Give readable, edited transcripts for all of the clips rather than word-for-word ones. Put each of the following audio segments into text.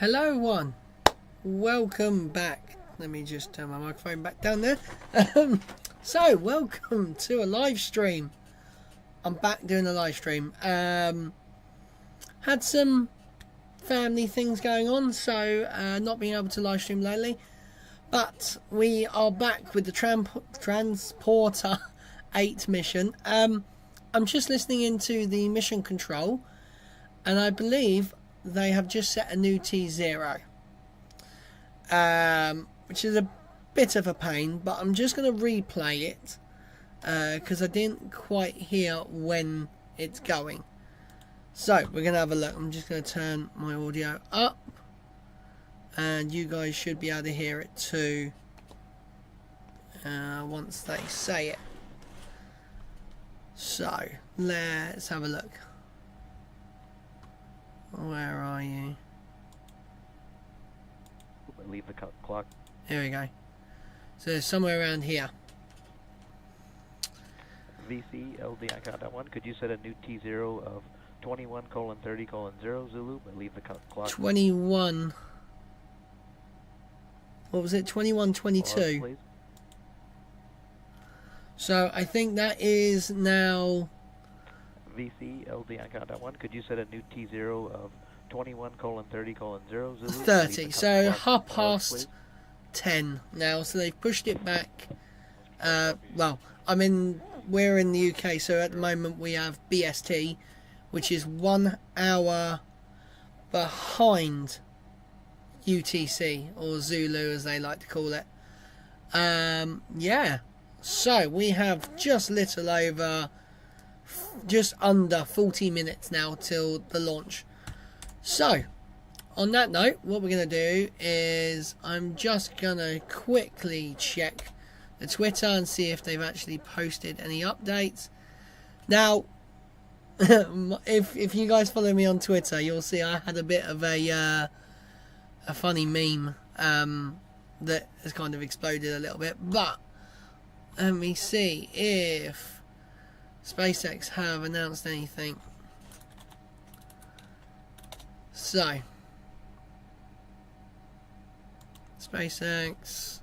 Hello everyone, welcome back. Let me just turn my microphone back down there. So welcome to a live stream. I'm back doing a live stream. Had some family things going on, so not being able to live stream lately, but we are back with the Transporter 8 mission. I'm just listening into the mission control, and I believe they have just set a new T0, which is a bit of a pain, but I'm just going to replay it because I didn't quite hear when it's going. So we're going to have a look. I'm just going to turn my audio up, and you guys should be able to hear it too once they say it. So let's have a look. Where are you? Leave the clock. Here we go. So somewhere around here. VC LD Icon.1. Could you set a new T0 of 21:30:0 Zulu, but leave the clock? 21. What was it? 21:22. Please. So I think that is now. VC LD Icon.1. Could you set a new T0 of 21:30:0 Zulu? 30. So 10:30 now. So they've pushed it back. Well, we're in the UK, so at the moment we have BST, which is 1 hour behind UTC, or Zulu as they like to call it. Yeah. So we have just under 40 minutes now till the launch. So on that note, what we're going to do is I'm just going to quickly check the Twitter and see if they've actually posted any updates. Now if you guys follow me on Twitter, you'll see I had a bit of a funny meme that has kind of exploded a little bit, but let me see if SpaceX have announced anything. So SpaceX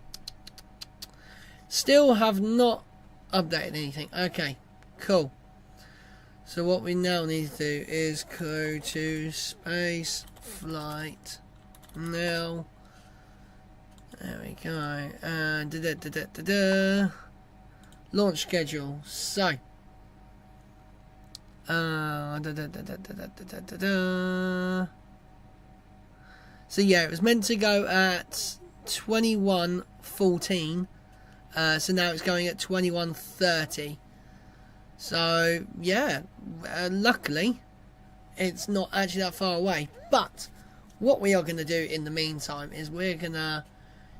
still have not updated anything. Okay, cool. So what we now need to do is go to space flight now. There we go. Launch schedule. So so yeah, it was meant to go at 21:14. So now it's going at 21:30. So yeah, luckily it's not actually that far away. But what we are going to do in the meantime is we're going to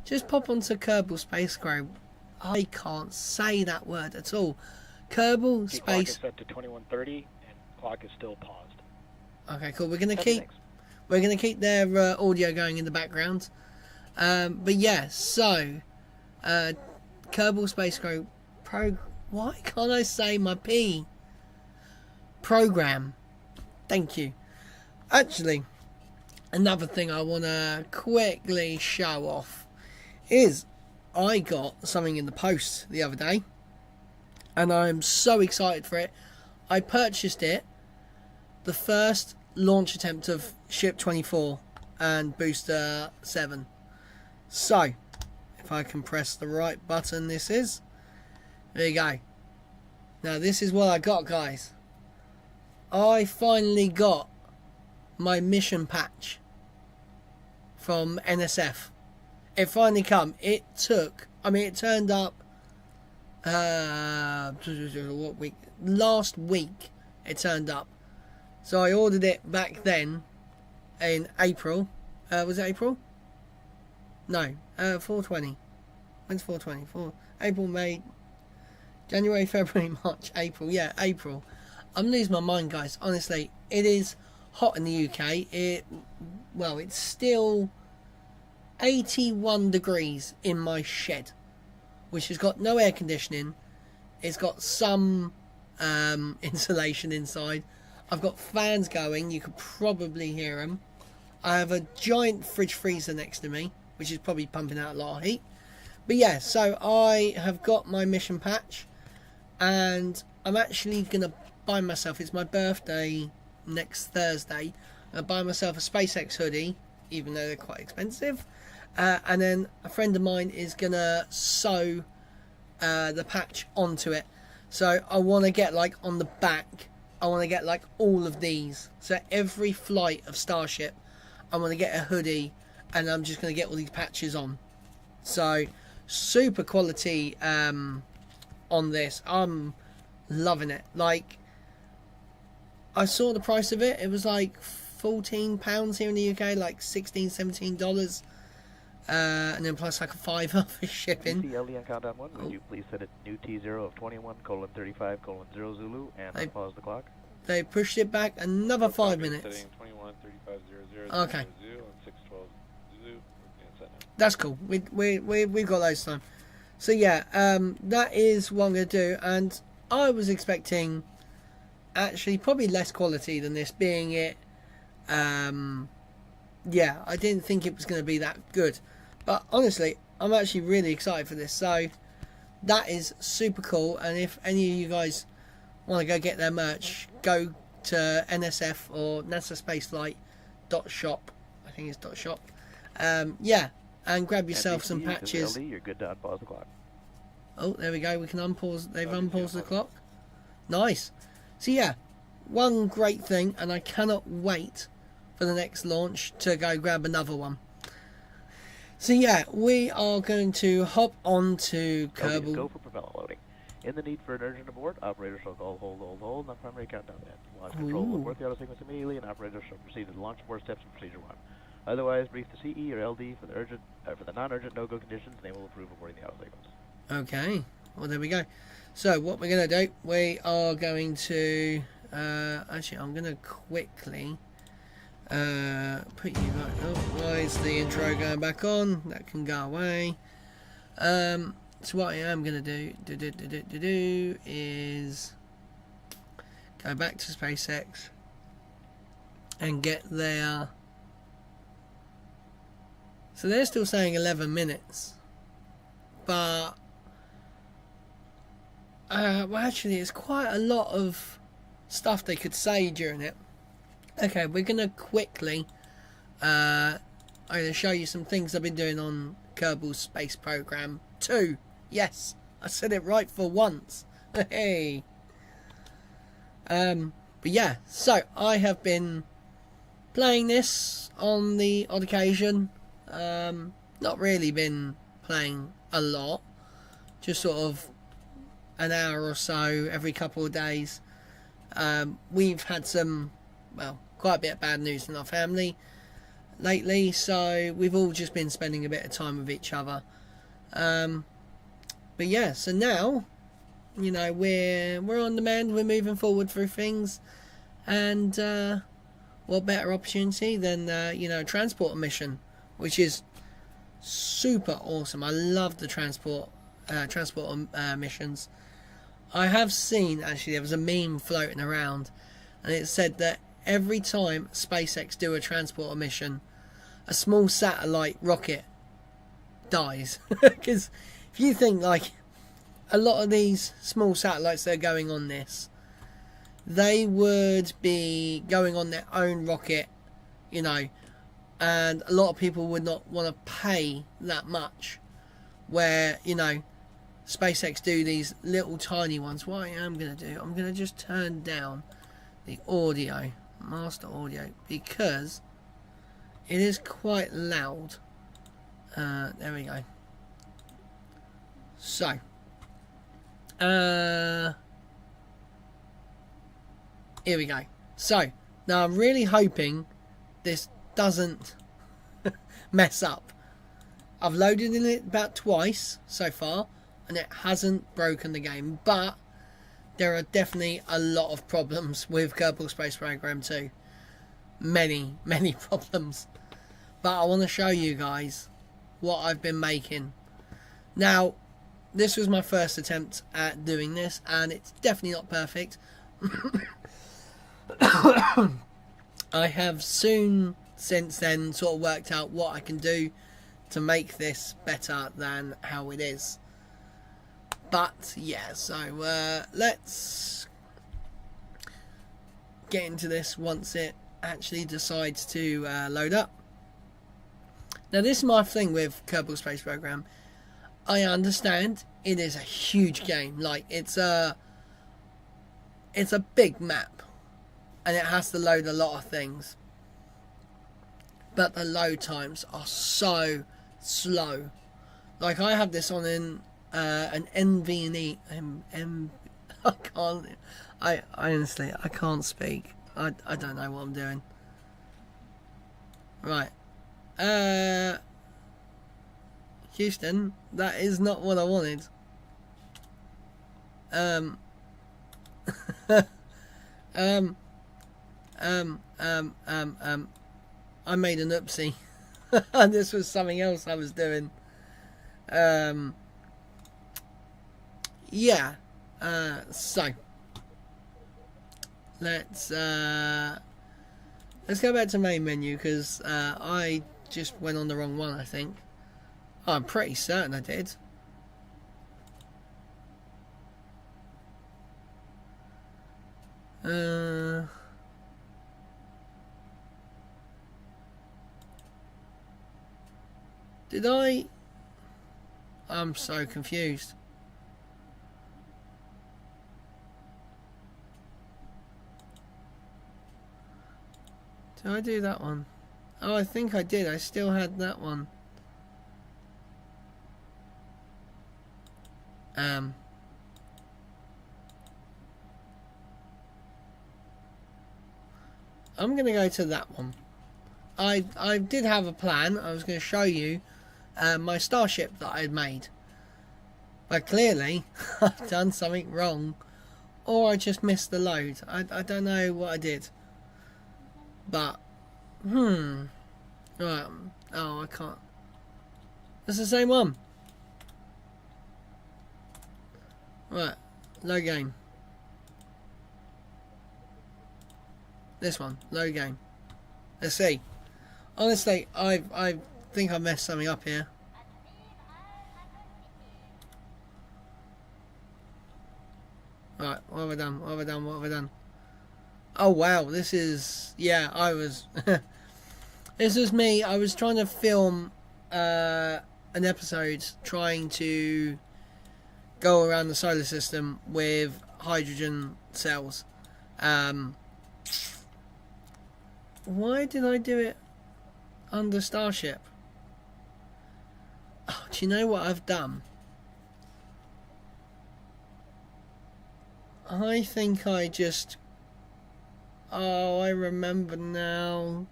just pop onto Kerbal Spacecraft. I can't say that word at all. Kerbal Space. Clock is set to 21:30 and clock is still paused. Okay, cool. We're going to keep their audio going in the background. But yeah, so Kerbal Spacecraft why can't I say my P? Program. Thank you. Actually, another thing I want to quickly show off is I got something in the post the other day, and I'm so excited for it. I purchased it, the first launch attempt of Ship 24 and Booster 7. So, if I can press the right button, this is. There you go. Now this is what I got, guys. I finally got my mission patch from NSF. It finally come. It turned up what week? Last week it turned up. So I ordered it back then in April. Was it April? No, 420. When's 420? April, May, January, February, March, April. Yeah, April. I'm losing my mind, guys. Honestly, it is hot in the UK. It's still 81 degrees in my shed, which has got no air conditioning. It's got some insulation inside. I've got fans going. You could probably hear them. I have a giant fridge freezer next to me, which is probably pumping out a lot of heat. But yeah, so I have got my mission patch, and I'm actually going to buy myself, it's my birthday next Thursday, I'll buy myself a SpaceX hoodie, even though they're quite expensive. And then a friend of mine is going to sew the patch onto it. So I want to get like on the back, I want to get like all of these. So every flight of Starship, I want to get a hoodie, and I'm just going to get all these patches on. So super quality on this. I'm loving it. Like, I saw the price of it. It was like £14 here in the UK, like $16-17. And then plus like a £5 for shipping. CLD on countdown 1, would you please set a new T0 of 21:35:0 Zulu and unpause the clock? They pushed it back another 5 minutes. Setting 21:35:00 Okay. Zulu and 6:12 Zulu. That's cool. We've got those time. So yeah, that is what I'm going to do. And I was expecting actually probably less quality than this, being it. Yeah, I didn't think it was going to be that good. But honestly, I'm actually really excited for this. So that is super cool. And if any of you guys want to go get their merch, go to NSF or NASA Spaceflight.shop. I think it's .shop. Yeah, and grab yourself some patches. LD, you're good to unpause the clock. Oh, there we go. We can unpause. They've unpaused the clock. Nice. So yeah, one great thing, and I cannot wait for the next launch to go grab another one. So yeah, we are going to hop on to Kerbal. Go for propeller loading. In the need for an urgent abort, operator shall call hold, and primary countdown end. Launch control will abort the auto sequence immediately, and operator shall proceed to the launch abort steps in procedure 1. Otherwise, brief the CE or LD for the urgent, for the non-urgent no-go conditions, and they will approve aborting the auto sequence. Okay, well there we go. So what we're going to do, we are going to, actually I'm going to quickly put you right, oh, why is the intro going back on? That can go away. So what I am going to do is go back to SpaceX and get there. So they're still saying 11 minutes, but well, actually it's quite a lot of stuff they could say during it. Okay, we're gonna quickly I'm gonna show you some things I've been doing on Kerbal Space Program 2. Yes, I said it right for once. Hey. But yeah, so I have been playing this on the odd occasion. Not really been playing a lot, just sort of an hour or so every couple of days. We've had some, well, quite a bit of bad news in our family lately, so we've all just been spending a bit of time with each other. But yeah, so now, you know, we're on the mend, we're moving forward through things, and what better opportunity than you know, a transport mission, which is super awesome. I love the transport missions. I have seen, actually, there was a meme floating around, and it said that every time SpaceX do a transport mission, a small satellite rocket dies. Because if you think, like, a lot of these small satellites that are going on this, they would be going on their own rocket, you know, and a lot of people would not want to pay that much, where, you know, SpaceX do these little tiny ones. What I am going to do, I'm going to just turn down the audio, master audio, because it is quite loud. There we go. So here we go. So now I'm really hoping this doesn't mess up. I've loaded in it about twice so far, and it hasn't broken the game, but there are definitely a lot of problems with Kerbal Space Program 2. Many problems. But I want to show you guys what I've been making. Now, this was my first attempt at doing this, and it's definitely not perfect. I have soon since then sort of worked out what I can do to make this better than how it is. But yeah, so let's get into this once it actually decides to load up. Now this is my thing with Kerbal Space Program. I understand it is a huge game, like it's a big map and it has to load a lot of things, but the load times are so slow. Like I have this on an NVMe. I honestly I can't speak. I don't know what I'm doing. Right. Houston, that is not what I wanted. I made an oopsie. This was something else I was doing. Yeah. So let's go back to main menu, because I just went on the wrong one, I think. I'm pretty certain I did. Did I? I'm so confused. Did I do that one? Oh, I think I did. I still had that one. I'm going to go to that one. I did have a plan. I was going to show you my starship that I had made. But clearly, I've done something wrong. Or I just missed the load. I don't know what I did. But, right. Oh, I can't. It's the same one. Right. Load game. This one, load game. Let's see. Honestly, I think I messed something up here. Right, what have I done? What have I done? What have I done? Oh wow, this is, yeah, I was this was me. I was trying to film an episode trying to go around the solar system with hydrogen cells. Why did I do it under Starship? Oh, do you know what I've done? I think I just... Oh, I remember now.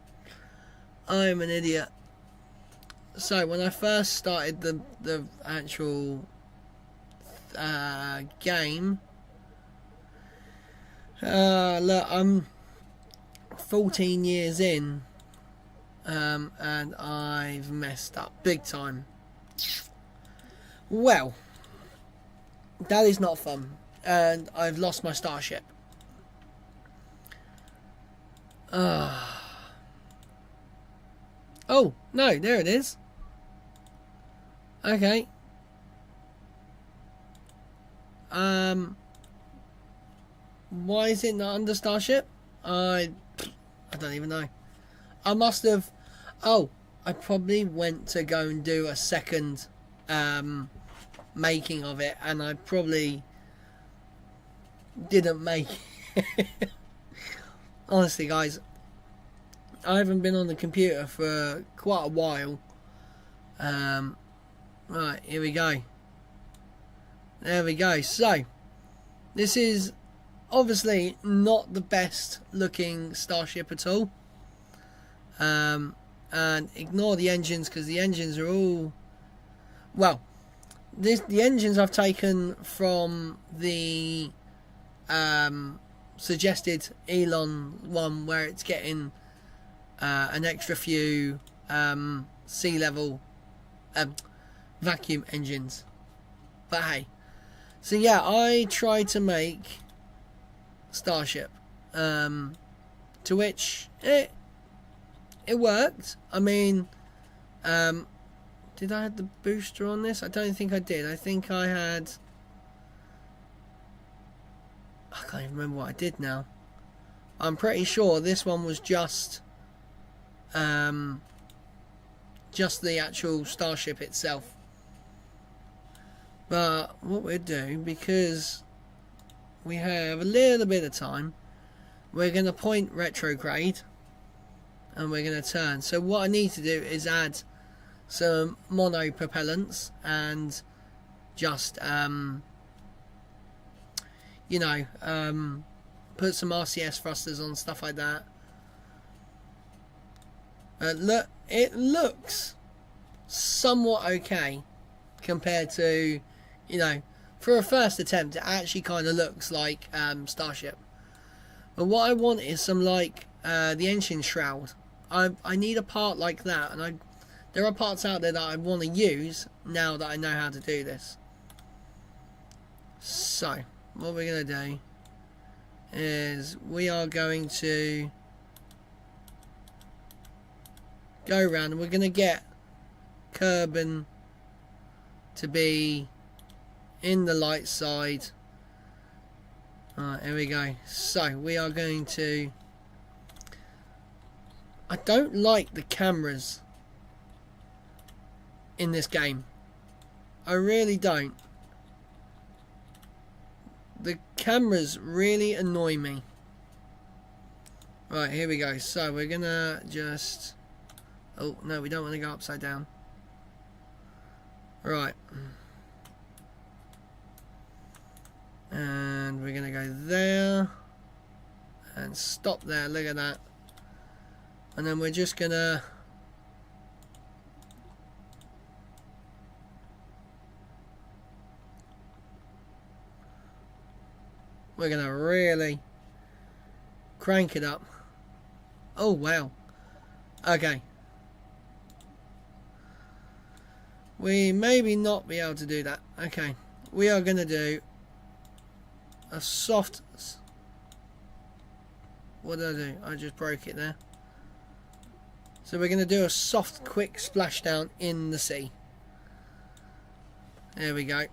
I'm an idiot. So, when I first started the actual game... look, I'm 14 years in, and I've messed up big time. Well, that is not fun, and I've lost my starship. Oh no, there it is. Okay. Why is it not under Starship? I don't even know. I must have... Oh, I probably went to go and do a second making of it, and I probably didn't make it. Honestly, guys, I haven't been on the computer for quite a while. Right, here we go. There we go. So, this is obviously not the best looking starship at all. And ignore the engines, because the engines are all... Well, the engines I've taken from the suggested Elon one, where it's getting an extra few sea level vacuum engines. But hey, so yeah, I tried to make Starship, to which it it worked. I mean, did I have the booster on this? I don't think I did. I think I had... I can't even remember what I did now. I'm pretty sure this one was just the actual Starship itself. But what we'll do, because we have a little bit of time, we're going to point retrograde and we're going to turn. So what I need to do is add some mono propellants and just you know, put some RCS thrusters on, stuff like that. Look, it looks somewhat okay compared to, you know, for a first attempt it actually kind of looks like Starship. But what I want is some, like, the engine shroud. I need a part like that, and there are parts out there that I want to use now that I know how to do this. So what we're going to do is we are going to go around and we're going to get Kerbin to be in the light side. Alright, here we go. So we are going to... I don't like the cameras in this game. I really don't. The cameras really annoy me. Right, here we go. So we're gonna just... Oh, no, we don't want to go upside down. Right. And we're gonna go there. And stop there, look at that. And then we're just gonna... We're going to really crank it up. Oh, wow. Okay. We maybe not be able to do that. Okay. We are going to do a soft... What did I do? I just broke it there. So we're going to do a soft, quick splashdown in the sea. There we go.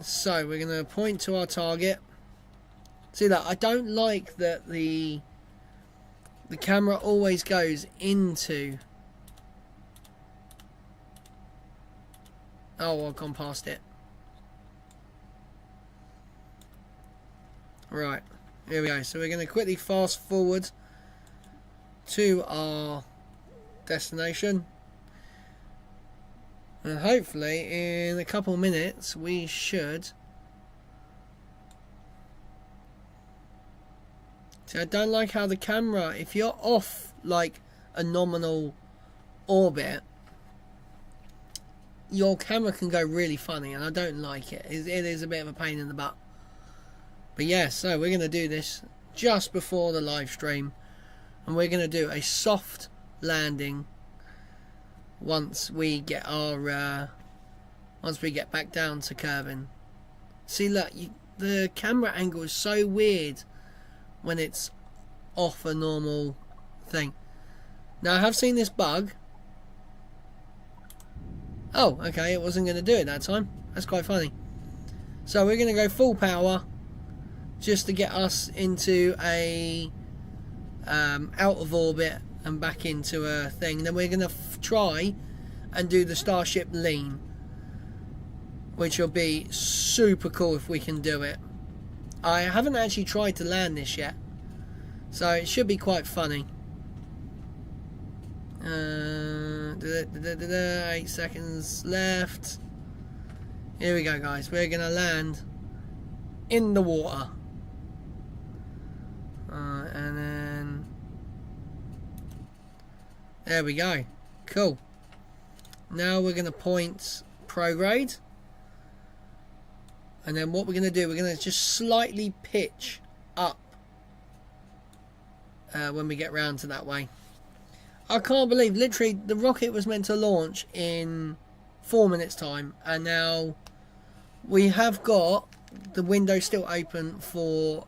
So we're going to point to our target. See that? I don't like that the camera always goes into... Oh, I've gone past it. Right, here we go. So we're going to quickly fast forward to our destination. And hopefully in a couple minutes we should... See, I don't like how the camera, if you're off like a nominal orbit, your camera can go really funny, and I don't like it. It is a bit of a pain in the butt. But yeah, so we're going to do this just before the live stream, and we're going to do a soft landing once we get our once we get back down to Kerbin. See, look, the camera angle is so weird when it's off a normal thing. Now I have seen this bug. Oh, okay, it wasn't going to do it that time. That's quite funny. So we're going to go full power just to get us into a out of orbit and back into a thing. Then we're going to try and do the Starship lean, which will be super cool if we can do it. I haven't actually tried to land this yet, so it should be quite funny. 8 seconds left. Here we go, guys. We're going to land in the water. And then... There we go. Cool. Now we're going to point prograde. And then what we're going to do, we're going to just slightly pitch up when we get round to that way. I can't believe, literally, the rocket was meant to launch in 4 minutes time, and now we have got the window still open for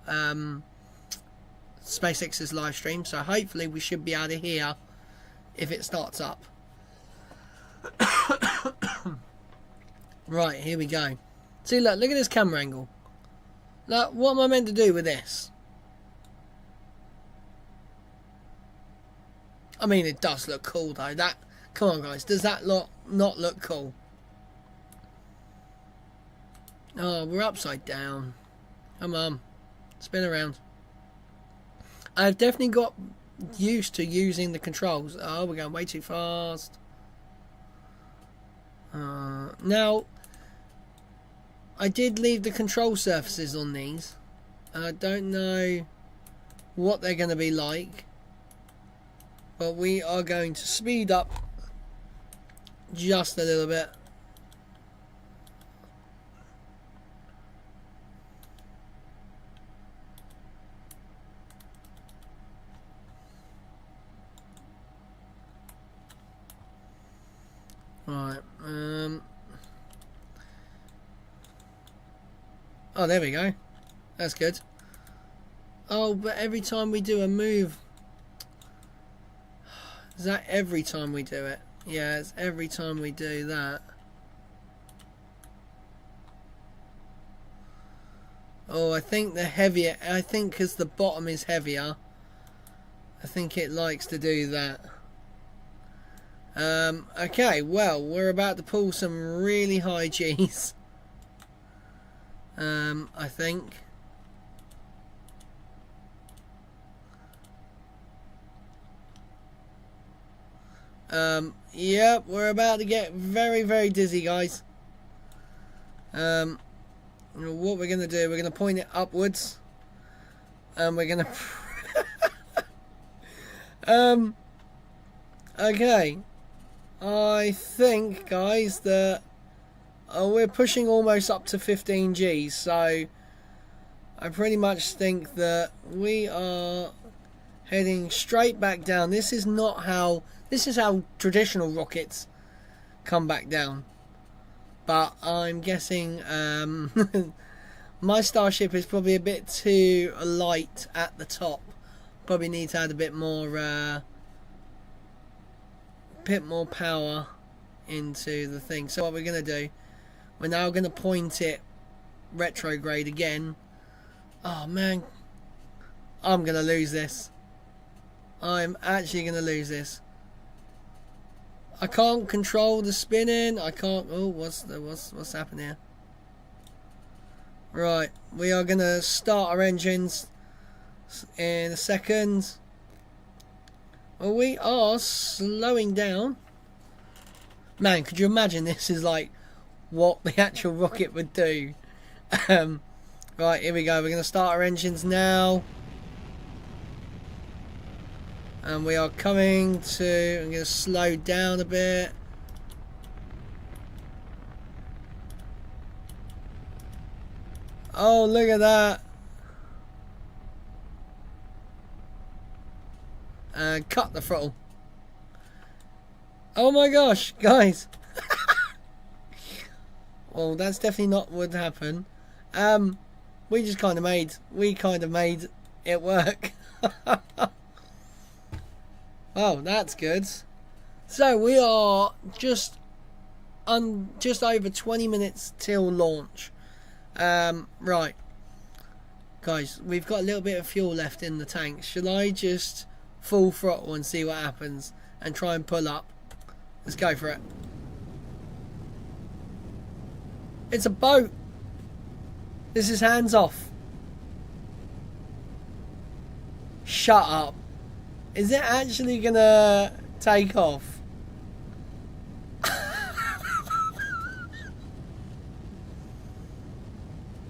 SpaceX's live stream, so hopefully we should be able to hear if it starts up. Right, here we go. See, look at this camera angle. Now, what am I meant to do with this? I mean, it does look cool though. Come on guys, does that not look cool? Oh, we're upside down. Come on, spin around. I've definitely got used to using the controls. Oh, we're going way too fast. Now, I did leave the control surfaces on these, and I don't know what they're going to be like, but we are going to speed up just a little bit. Right, oh, there we go. That's good. Oh, but every time we do a move... Is that every time we do it? Yeah, it's every time we do that. Oh, I think the heavier... I think because the bottom is heavier, I think it likes to do that. Okay, well, we're about to pull some really high G's. I think. Yep, we're about to get very, very dizzy, guys. What we're going to do, we're going to point it upwards. And we're going to... okay. I think, guys, that we're pushing almost up to 15 Gs, so I pretty much think that we are heading straight back down. This is how traditional rockets come back down, but I'm guessing my Starship is probably a bit too light at the top. Probably need to add a bit more power into the thing. So what we're going to do, we're now going to point it retrograde again. Oh man, I'm going to lose this. I'm actually going to lose this. I can't control the spinning. I can't... Oh, what's happening here? Right, we are going to start our engines in a second. Well, we are slowing down. Man, could you imagine this is like what the actual rocket would do? Right, here we go. We're going to start our engines now. And we are coming to... I'm going to slow down a bit. Oh, look at that. And cut the throttle. Oh my gosh, guys. Well, that's definitely not what would happen. We kind of made it work. Oh, that's good. So we are just over 20 minutes till launch. Right, guys, we've got a little bit of fuel left in the tank. Shall I just full throttle and see what happens and try and pull up? Let's go for it. It's a boat. This is hands off. Shut up. Is it actually gonna take off?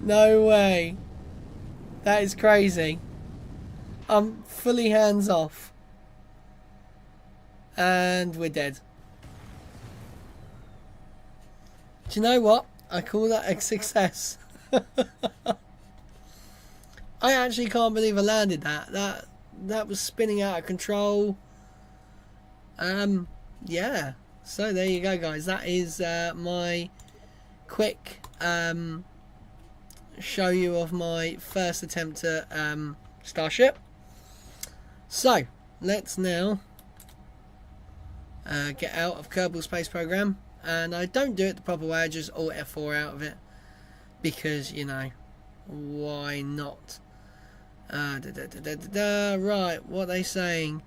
No way. That is crazy. I'm fully hands off. And we're dead. Do you know what? I call that a success. I actually can't believe I landed that. That was spinning out of control. Yeah. So there you go, guys. That is my quick show you of my first attempt at Starship. So let's now get out of Kerbal Space Program, and I don't do it the proper way. I just Alt F4 out of it because, you know, why not? Right, what are they saying?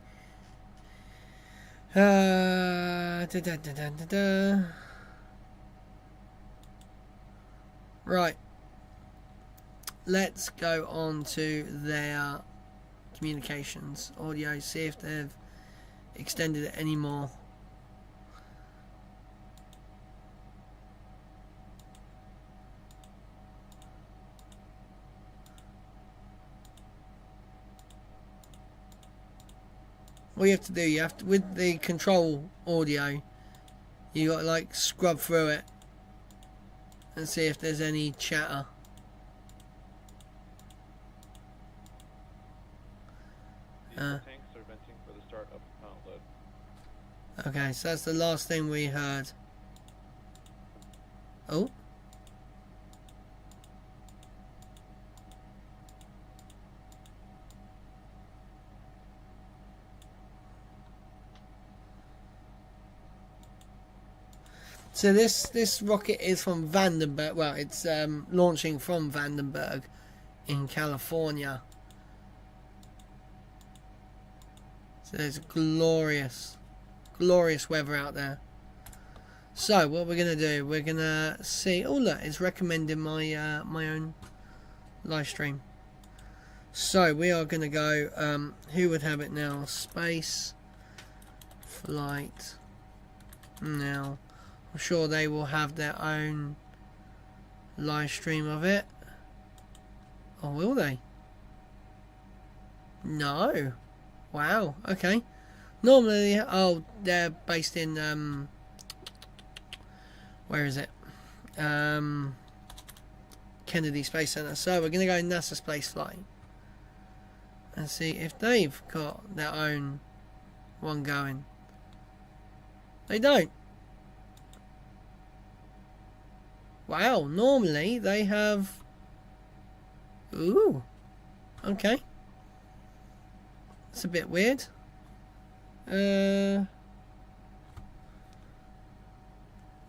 Right, let's go on to their communications audio, see if they've extended it anymore. What you have to do, you have to, with the control audio, you got to like scrub through it and see if there's any chatter. Tanks are venting for the start of pilot load. Okay, so that's the last thing we heard. Oh. So this rocket is from Vandenberg. Well, it's launching from Vandenberg in California. So there's glorious weather out there. So what we're gonna do? We're gonna see. Oh look, it's recommending my my own live stream. So we are gonna go. Who would have it now? Space flight now. I'm sure they will have their own live stream of it. Or will they? No. Wow, okay. Normally, oh, they're based in, where is it? Kennedy Space Center. So we're going to go NASA Space Flight and see if they've got their own one going. They don't. Wow, normally they have... Ooh. Okay. It's a bit weird.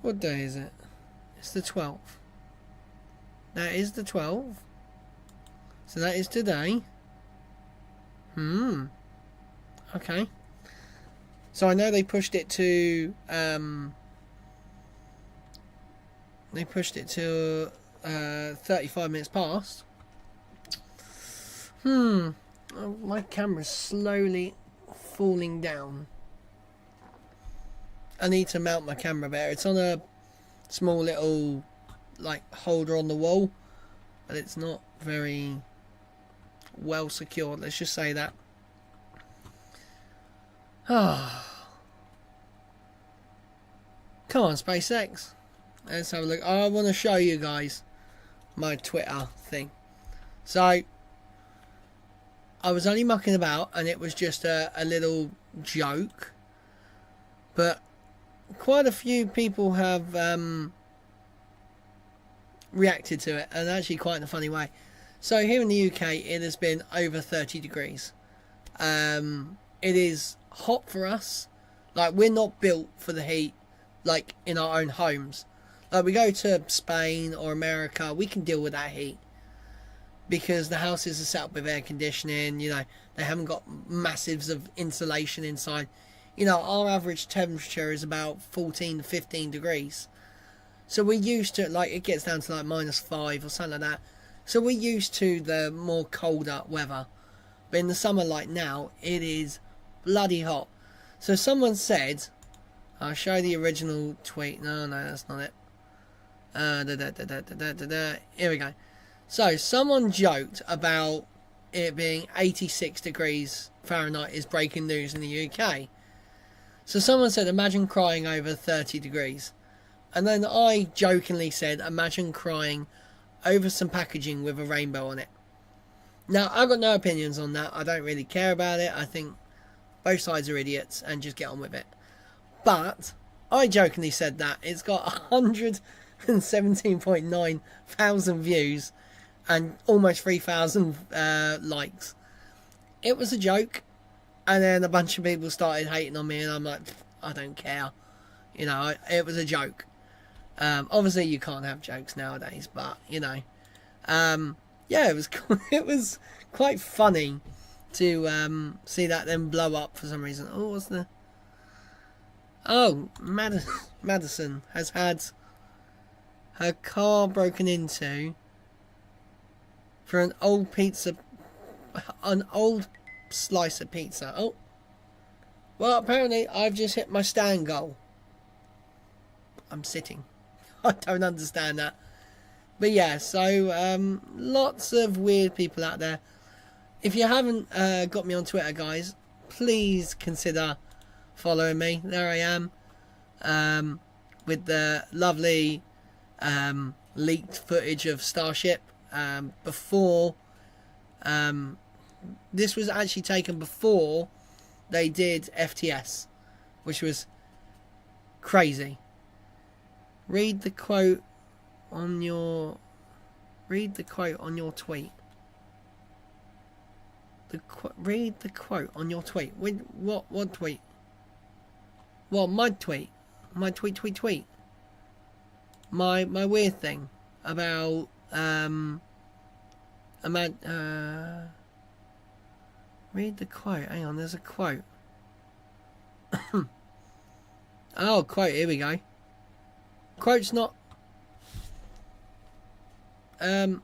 What day is it? It's the 12th. That is the 12th. So that is today. Okay. So I know they pushed it to... They pushed it to 35 minutes past. Oh, my camera's slowly falling down. I need to mount my camera better. It's on a small little like holder on the wall, but it's not very well secured. Let's just say that. Ah, come on, SpaceX. Let's have a look. I want to show you guys my Twitter thing. So I was only mucking about, and it was just a little joke, but quite a few people have reacted to it, and actually quite in a funny way. So here in the UK, it has been over 30 degrees. It is hot for us. Like, we're not built for the heat, like in our own homes. Like, we go to Spain or America, we can deal with that heat because the houses are set up with air conditioning. You know, they haven't got massives of insulation inside. You know, our average temperature is about 14 to 15 degrees. So we're used to, like, it gets down to like -5 or something like that. So we're used to the more colder weather. But in the summer like now, it is bloody hot. So someone said, I'll show the original tweet. No, that's not it. Here we go. So someone joked about it being 86 degrees Fahrenheit is breaking news in the UK. So someone said, imagine crying over 30 degrees. And then I jokingly said, imagine crying over some packaging with a rainbow on it. Now, I've got no opinions on that. I don't really care about it. I think both sides are idiots and just get on with it. But I jokingly said that. It's got 117.9 thousand views and almost 3,000 likes. It was a joke. And then a bunch of people started hating on me, and I'm like, I don't care. You know, it was a joke. Obviously, you can't have jokes nowadays, but you know, yeah, it was it was quite funny to see that then blow up for some reason. Oh, what's the? Oh, Madison has had her car broken into for an old slice of pizza. Oh, well, apparently I've just hit my stand goal. I'm sitting. I don't understand that. But yeah, so lots of weird people out there. If you haven't got me on Twitter, guys, please consider following me. There I am, with the lovely leaked footage of Starship before. This was actually taken before they did FTS, which was crazy. Read the quote on your tweet. Read the quote on your tweet. What tweet? Well, my tweet. My tweet. My weird thing about read the quote. Hang on, there's a quote. Oh, quote, here we go. Quote's not I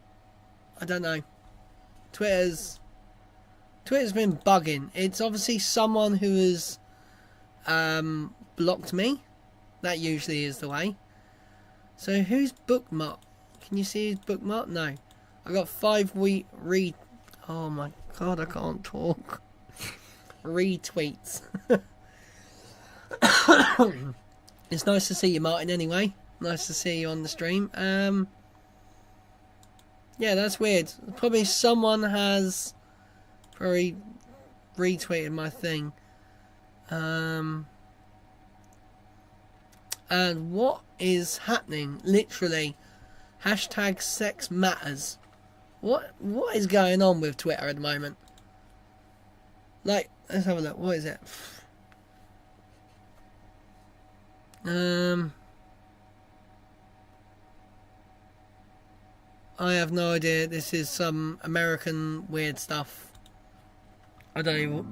don't know. Twitter's been bugging. It's obviously someone who has blocked me. That usually is the way. So who's bookmark? Can you see his bookmark? No. I got 5 read. Oh my god, I can't talk. Retweets. It's nice to see you, Martin, anyway. Nice to see you on the stream. Yeah, that's weird. Probably someone has probably retweeted my thing. And what is happening? Literally, hashtag sex matters. What is going on with Twitter at the moment? Like, let's have a look. What is it? I have no idea. This is some American weird stuff. I don't even...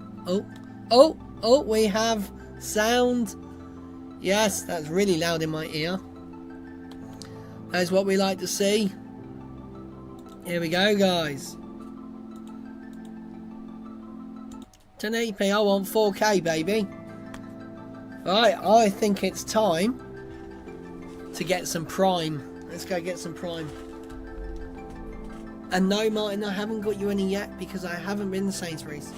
Oh, we have sound. Yes, that's really loud in my ear. That is what we like to see. Here we go, guys. 1080p, I want 4K, baby. Right, I think it's time to get some Prime. Let's go get some Prime. And no, Martin, I haven't got you any yet because I haven't been to Sainsbury's.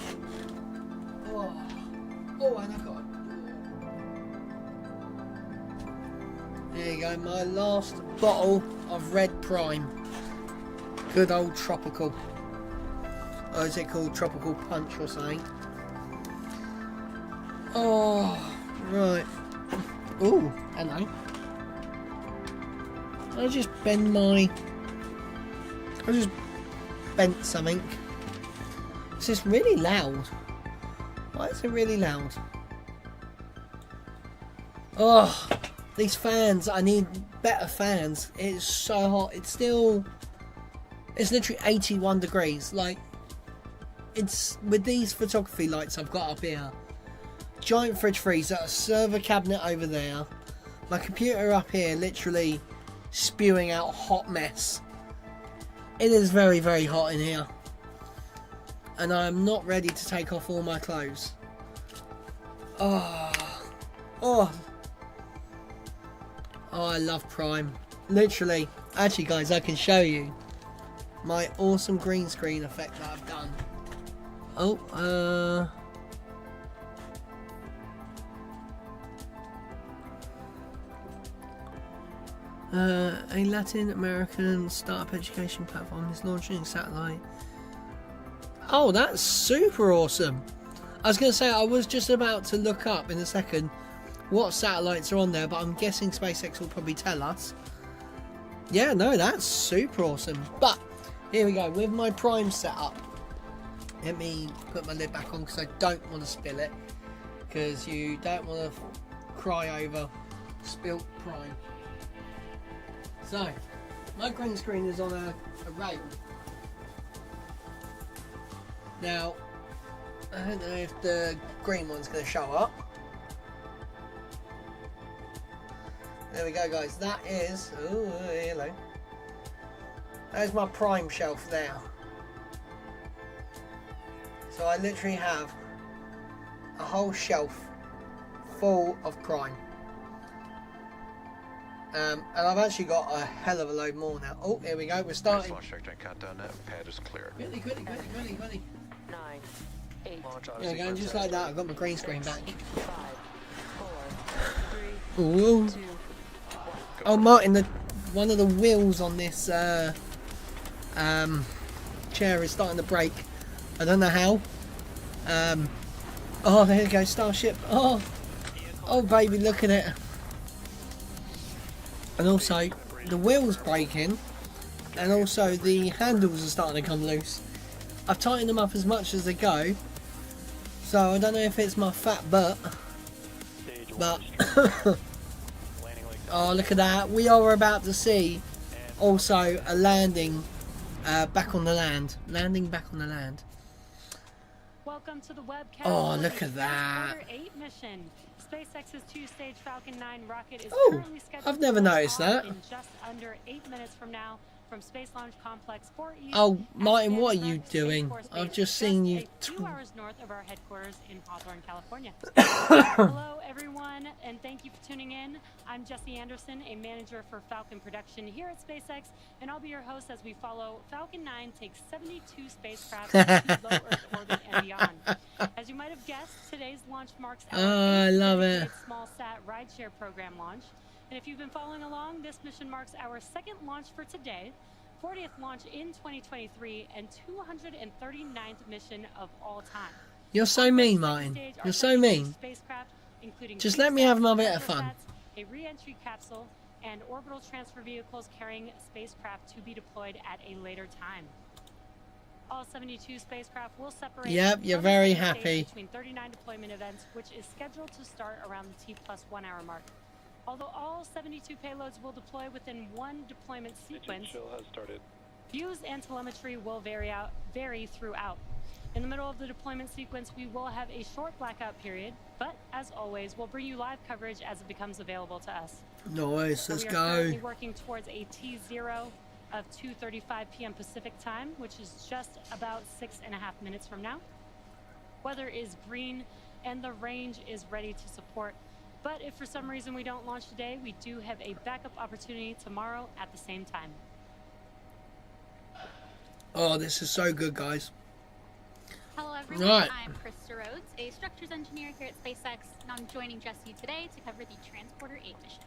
Oh, and I got it. There you go, my last bottle of Red Prime. Good old tropical. Or is it called Tropical Punch or something? Oh, right. Ooh, hello. I just bent something. This is really loud. Why is it really loud? Oh, these fans. I need better fans. It's so hot. It's literally 81 degrees. Like, it's with these photography lights I've got up here. Giant fridge freezer, a server cabinet over there. My computer up here, literally spewing out hot mess. It is very, very hot in here. And I'm not ready to take off all my clothes. Oh, I love Prime. Literally. Actually, guys, I can show you my awesome green screen effect that I've done. A Latin American startup education platform is launching a satellite. Oh, that's super awesome. I was going to say, I was just about to look up in a second what satellites are on there, but I'm guessing SpaceX will probably tell us. Yeah, no, that's super awesome. But here we go with my Prime setup. Let me put my lid back on because I don't want to spill it. Because you don't want to cry over spilt prime. So, my green screen is on a rail. Now, I don't know if the green one's going to show up. There we go, guys. That is... Oh, hello. There's my prime shelf there. So I literally have a whole shelf full of prime. And I've actually got a hell of a load more now. Oh, here we go. We're starting. Launch trajectory countdown net. Pad is clear. Quickly. 9, 8, There we go. Just like that, I've got my green screen back. 5, 4, 3, Ooh. 2, Oh, Martin, one of the wheels on this chair is starting to break. I don't know how. Oh, there you go, Starship. Oh, baby, look at it. And also, the wheel's breaking, and also the handles are starting to come loose. I've tightened them up as much as they go, so I don't know if it's my fat butt, but oh, look at that. We are about to see also a landing back on the land. Landing back on the land. Welcome to the webcast. Oh, look at that. Transporter 8 mission. SpaceX's two-stage Falcon 9 rocket is Oh, currently scheduled I've never to lift noticed off that. in just under 8 minutes from now from Space Launch Complex 4 East. Oh, Martin, at what are you Vandenberg Space doing? Force I've Base, just seen you. a few hours north of our headquarters in Hawthorne, California. Hello, everyone, and thank you for tuning in. I'm Jesse Anderson, a manager for Falcon production here at SpaceX, and I'll be your host as we follow Falcon 9 takes 72 spacecraft to low Earth orbit and beyond. As you might have guessed, today's launch marks our Oh, I love it. smallsat rideshare program launch. And if you've been following along, this mission marks our second launch for today, 40th launch in 2023, and 239th mission of all time. You're so mean, Martin. You're so mean. Just let me have my bit of fun. A re-entry capsule and orbital transfer vehicles carrying spacecraft to be deployed at a later time. All 72 spacecraft will separate. Yep, you're from the very second stage happy. Between 39 deployment events, which is scheduled to start around the T+1 hour mark. Although all 72 payloads will deploy within one deployment sequence, Chill has started. views and telemetry will vary throughout. In the middle of the deployment sequence, we will have a short blackout period, but as always, we'll bring you live coverage as it becomes available to us. Nice, let's We are currently go. working towards a T0 of 2:35 p.m. Pacific time, which is just about 6.5 minutes from now. Weather is green and the range is ready to support. But if for some reason we don't launch today, we do have a backup opportunity tomorrow at the same time. Oh, this is so good, guys. Hello everyone, Right. I'm Krista Rhodes, a structures engineer here at SpaceX, and I'm joining Jesse today to cover the Transporter 8 mission.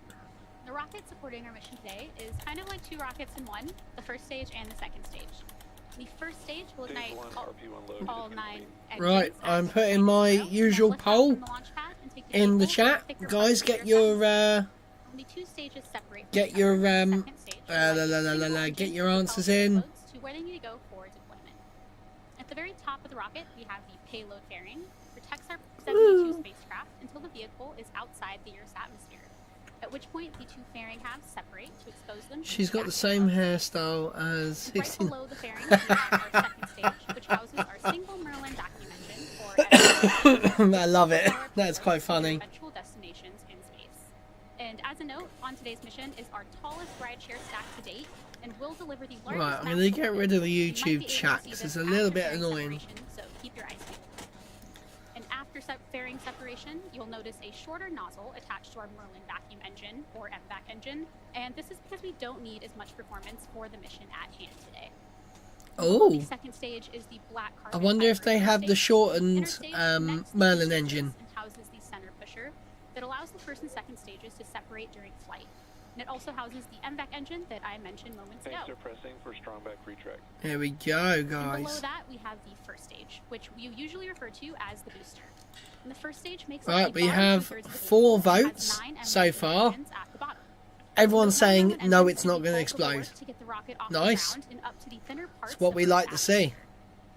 The rocket supporting our mission today is kind of like two rockets in one, the first stage and the second stage. The first stage will Stage ignite 1, RP1 load. all is 9 complete. Right, engines I'm at putting my T0, usual lift off poll from the launch pad and take the in the vehicle to chat. pick your Guys, first get gear your down. Only two stages separate. get from your each other. The second stage will ignite la, la, single la, engine get your to answers propel in. payloads to where they need to go for deployment. At the very top of the rocket, we have the payload fairing, protects our 72 spacecraft until the vehicle is outside the Earth's atmosphere. At which point, the two fairing halves separate to expose them. to She's got the gas same above. hairstyle as Right 16. below the fairing, we have our second stage, which houses our single Merlin vacuum engine, or I love it. That's quite funny. eventual destinations in space. And as a note, on today's mission is our tallest rideshare stack to date, and will deliver the largest. Right, I'm mass going to get orbit. rid of the You might be YouTube able to chat see 'cause this it's a little after bit fairing annoying. separation, so keep your eyes peeled. And after fairing separation, you'll notice a shorter nozzle attached to our Merlin vacuum engine, or MVAC engine, and this is because we don't need as much performance for the mission at hand today. The Oh, second stage is the black I carbon wonder if fiber they have the interstage. shortened Interstage connects the Merlin two engine. stages and houses the center pusher that allows the first and second stages to separate during flight. And it also houses the MVAC engine that I mentioned moments Tanks ago. are pressing for strongback retract. Here we go, And below guys. that, we have the first stage, which you usually refer to as the booster. And the first stage makes Right, up the we bottom have two-thirds of the 4 vehicle and has votes 9 so MVAC far. engines at the bottom. Everyone's Those saying Merlin no, engines it's can not be going to pulled aboard explode. to get the rocket off Nice. the ground and up to the thinner parts It's what of we Earth's like to see. atmosphere.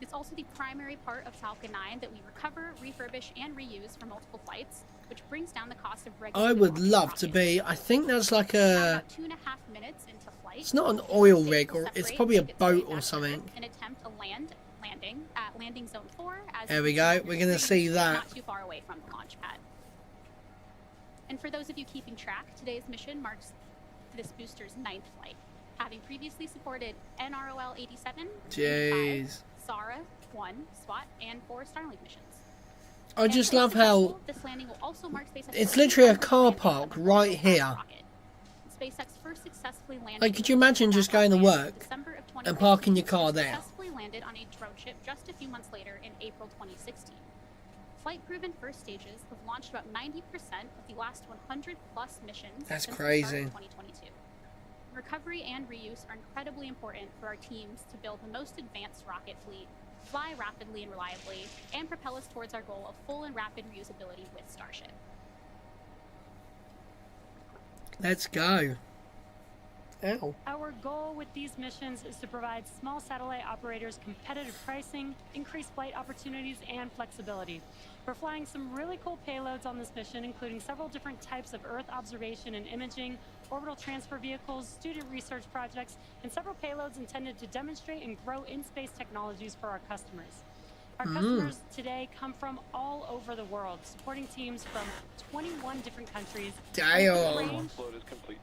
It's also the primary part of Falcon 9 that we recover, refurbish, and reuse for multiple flights, which brings down the cost of regular. I would love to be. I think that's like a. About 2.5 minutes into flight. It's not an oil rig, or it's probably a boat or something. And attempt a landing at landing zone 4. As There we go. We're gonna see that. Not too far away from the launch pad. And for those of you keeping track, today's mission marks this booster's 9th flight, having previously supported NROL 87, Jeez. SARA 1, SWOT, and 4 Starlink missions. I just love how this landing will also mark SpaceX it's literally a car park right here. SpaceX first successfully landed. Like, could you imagine just going to work and parking your car there? Successfully landed on a drone ship just a few months later in April 2016. Flight-proven first stages have launched about 90% of the last 100-plus missions. That's since crazy. The start of 2022. Recovery and reuse are incredibly important for our teams to build the most advanced rocket fleet, fly rapidly and reliably, and propel us towards our goal of full and rapid reusability with Starship. Let's go. Ow. Our goal with these missions is to provide small satellite operators competitive pricing, increased flight opportunities, and flexibility. We're flying some really cool payloads on this mission, including several different types of Earth observation and imaging, orbital transfer vehicles, student research projects, and several payloads intended to demonstrate and grow in-space technologies for our customers. Our customers today come from all over the world, supporting teams from 21 different countries. Damn. Load is complete.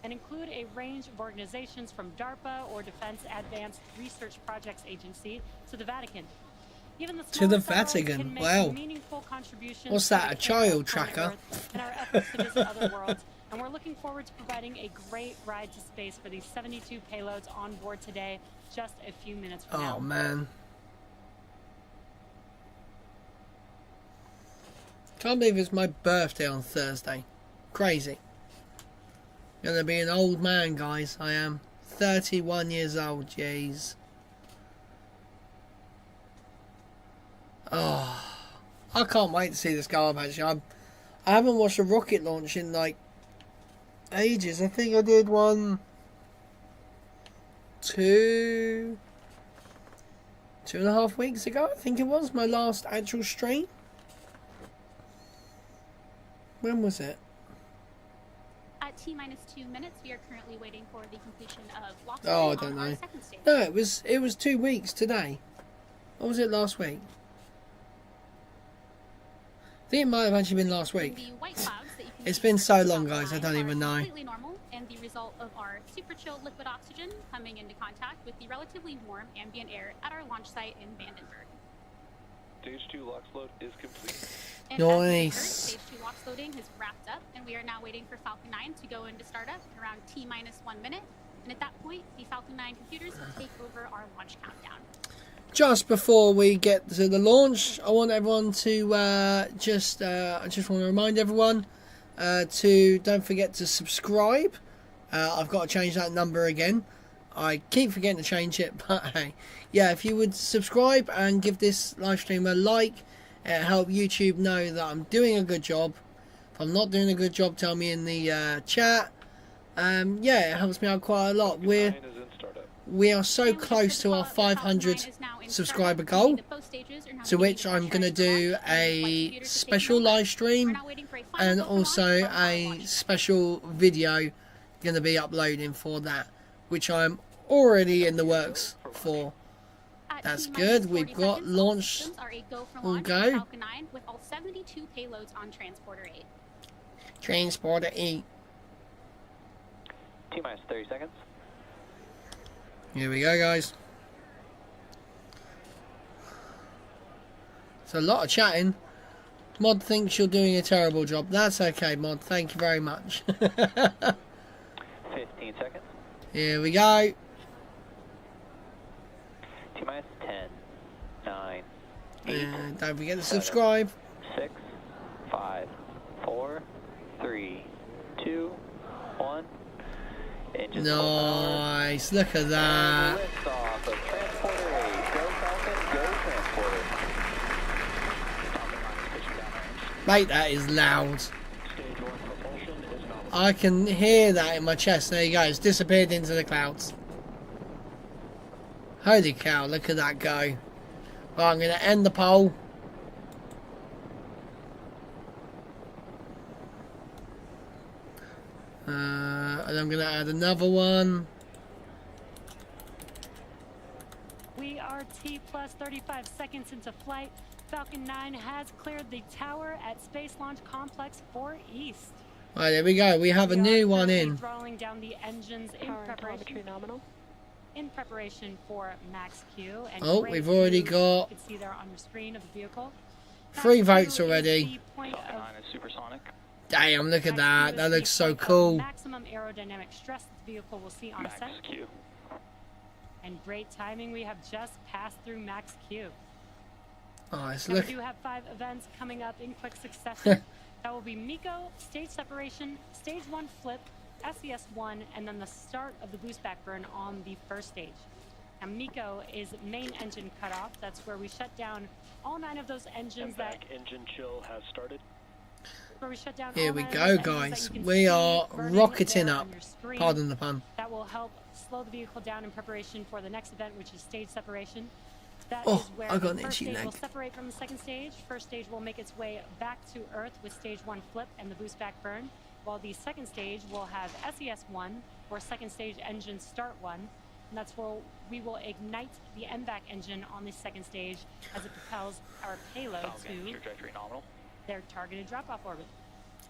And include a range of organizations from DARPA or Defense Advanced Research Projects Agency to the Vatican. Even the To the smallest satellites Vatican, can make wow. meaningful contributions. What's to that, the a child care of tracker? Earth and our efforts to visit other worlds. And we're looking forward to providing a great ride to space for these 72 payloads on board today, just a few minutes from now. Oh man. Can't believe it's my birthday on Thursday. Crazy. Gonna be an old man, guys. I am 31 years old. Jeez. Oh, I can't wait to see this go up. Actually, I haven't watched a rocket launch in like ages. I think I did one 2.5 weeks ago. I think it was my last actual stream. When was it? At T-minus 2 minutes, we are currently waiting for the completion of lock Oh, I on don't our know. second stage. No, it was 2 weeks today. Or was it last week? I think it might have actually been last week. The white clouds that you can It's see been so on long, the guys, I line don't are even know. completely normal, and the result of our super chilled liquid oxygen coming into contact with the relatively warm ambient air at our launch site in Vandenberg. Stage 2 LOX load is complete. And as we heard, Nice. Stage 2 LOX loading has wrapped up, and we are now waiting for Falcon 9 to go into startup in around T-minus 1 minute. And at that point, the Falcon 9 computers will take over our launch countdown. Just before we get to the launch, I want everyone to I just want to remind everyone to don't forget to subscribe. I've got to change that number again. I keep forgetting to change it, but hey, yeah, if you would subscribe and give this live stream a like, it'll help YouTube know that I'm doing a good job. If I'm not doing a good job, tell me in the chat. Yeah, it helps me out quite a lot. We are so close to our 500 subscriber goal, to which I'm going to do a special live stream and also a special video going to be uploading for that, which I'm already in the works for. That's good. We've got launch. We'll go. With all 72 payloads on Transporter 8. Transporter 8. T-minus 30 seconds. Here we go, guys. It's a lot of chatting. Mod thinks you're doing a terrible job. That's okay, Mod. Thank you very much. 15 seconds. Here we go. T-minus 10, 9, 8, And don't forget to subscribe. 6, 5, 4, 3, 2, 1. Engines full power. Nice. Look at that. Liftoff of Transporter 8. Go Falcon, go Transporter. Mate, that is loud. Stage 1 propulsion is nominal. I can hear that in my chest. There you go. It's disappeared into the clouds. Holy cow, look at that go. Right, I'm going to end the poll. And I'm going to add another one. We are T plus 35 seconds into flight. Falcon 9 has cleared the tower at Space Launch Complex 4 East. Right, there we go. We have a new one in. Throttling down the engines in preparation for Max Q. And oh, we've already got you can see there on your screen of the vehicle. 3 votes already. Falcon 9 is supersonic. Damn, look at that. That looks so cool. Maximum aerodynamic stress that the vehicle will see on set. Q. And great timing, we have just passed through Max Q. Nice, Now look. we do have 5 events coming up in quick succession. That will be MECO, stage separation, stage 1 flip, SES1, and then the start of the boost back burn on the first stage. Now MECO is main engine cutoff. That's where we shut down all 9 of those engines. Back engine chill has started. Where we shut down Here all we 9 of go, those engines guys. that you can We see are burning rocketing there up. on your screen. Pardon the pun. That will help slow the vehicle down in preparation for the next event, which is stage separation. That Oh, is where I got an the first itchy stage leg. will separate from the second stage. First stage will make its way back to Earth with stage 1 flip and the boost back burn, while the second stage will have SES1, or second stage engine start 1, and that's where we will ignite the MVAC engine on the second stage as it propels our payload to Trajectory nominal. their targeted drop-off orbit.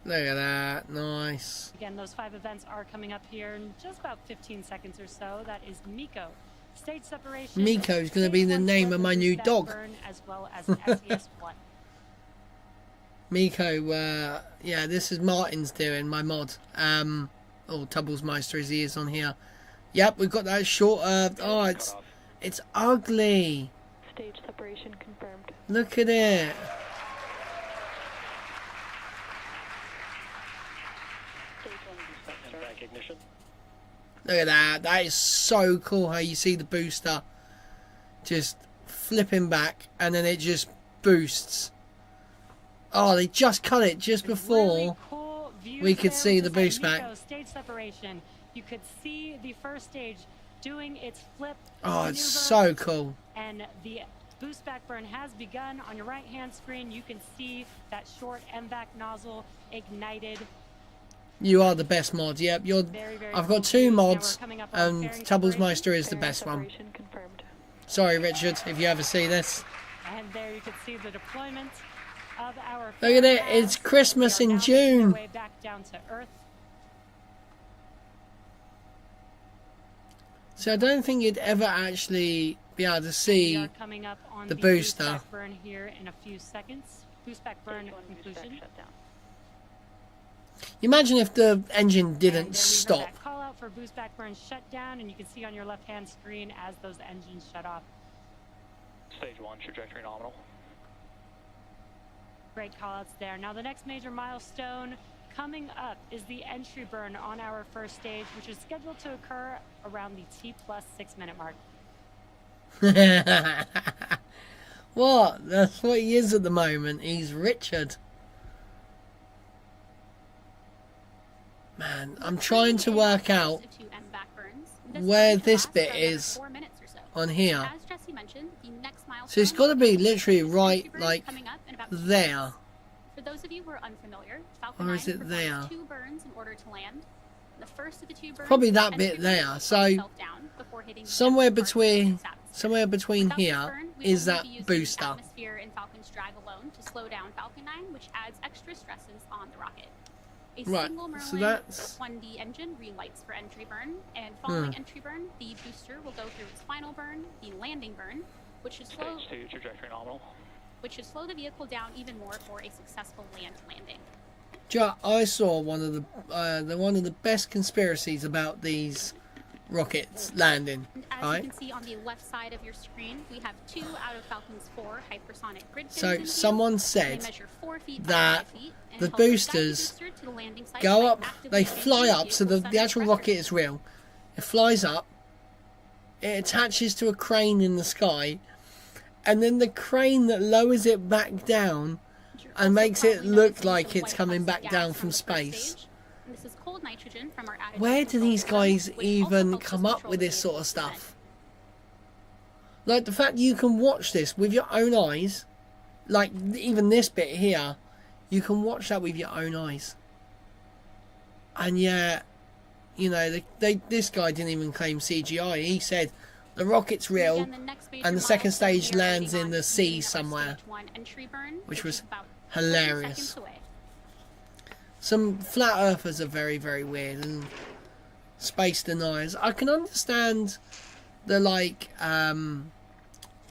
Look at that. Nice. Again, those 5 events are coming up here in just about 15 seconds or so. That is MECO, stage separation. MECO is going to be the name of my new dog. Burn, as well as SES1. MECO, yeah, this is Martin's doing, my mod. Oh, Tubblesmeister as he is on here. Yep, we've got that short, oh, it's ugly. Stage separation confirmed. Look at it. Back ignition. Look at that. That is so cool how you see the booster just flipping back and then it just boosts. Oh, they just cut it just before Really cool we could there, see the just like boost back. MECO stage separation. You could see the first stage doing its flip Oh, it's maneuver, so cool. and the boost back burn has begun. On your right hand screen you can see that short MVAC nozzle ignited. You are the best mod. Yep, you're. Very, very I've cool got 2 views. Now we're mods, coming up on and fairing Tubblesmeister is the Fairing best one. separation confirmed. Sorry, Richard, if you ever see this. And there you can see the deployment of our Look at it, fairing it's paths. Christmas They are in now making their June. way back down to Earth. So I don't think you'd ever actually be able to We see. are coming up on the the booster. boost back burn here in a few seconds. Boost back burn conclusion. Imagine if the engine And didn't there we heard stop. that call out for boost back burn shutdown, and you can see on your left hand screen as those engines shut off. Stage 1 trajectory nominal. Great call outs there. Now the next major milestone coming up is the entry burn on our first stage, which is scheduled to occur around the T plus 6 minute mark. What? That's what he is at the moment. He's Richard. Man, I'm trying to work out where this bit is on here. As Jesse mentioned, the next milestone So it's got to be literally is right, burn like, coming up in about 2 there. minutes. For those of you who are unfamiliar, Falcon Or is 9 it performs there? 2 burns in order to land. The first of the 2 burns Probably is that the bit entry there. burn, So, slows itself down before hitting the somewhere entry burn between- in Earth's atmosphere. Somewhere between Without this here burn, we is will that be using booster. atmosphere and Falcon's drag alone to slow down Falcon 9, which adds extra stresses on the rocket. A Right, single so Merlin that's- 1D engine relights for entry burn, and following Hmm. entry burn, the booster will go through its final burn, the landing burn, which should slow Stage 2 trajectory nominal. the vehicle down even more for a successful landing. I saw one of the best conspiracies about these rockets landing. And as Right? you can see on the left side of your screen, we have 2 out of Falcon's 4 hypersonic grid fins So in view. someone They said measure 4 feet by that 5 feet and the help guide the boosters booster to the landing site go by up, actively they changing fly up, so the vehicle's actual center rocket pressure. is real. It flies up, it attaches to a crane in the sky, and then the crane that lowers it back down You're and also makes it probably look noticing like some it's white coming puffs of back gas down from from the first space. stage. And this is cold nitrogen from our attitude Where do control these system, guys which also even helps us come up control with the this sort of vehicle's descent. stuff? Like the fact you can watch this with your own eyes, like even this bit here, you can watch that with your own eyes. And yet, you know, this guy didn't even claim CGI. He said the rocket's real, and the second stage lands in the sea somewhere, which was hilarious. Some flat earthers are very, very weird, and space deniers. I can understand the like moon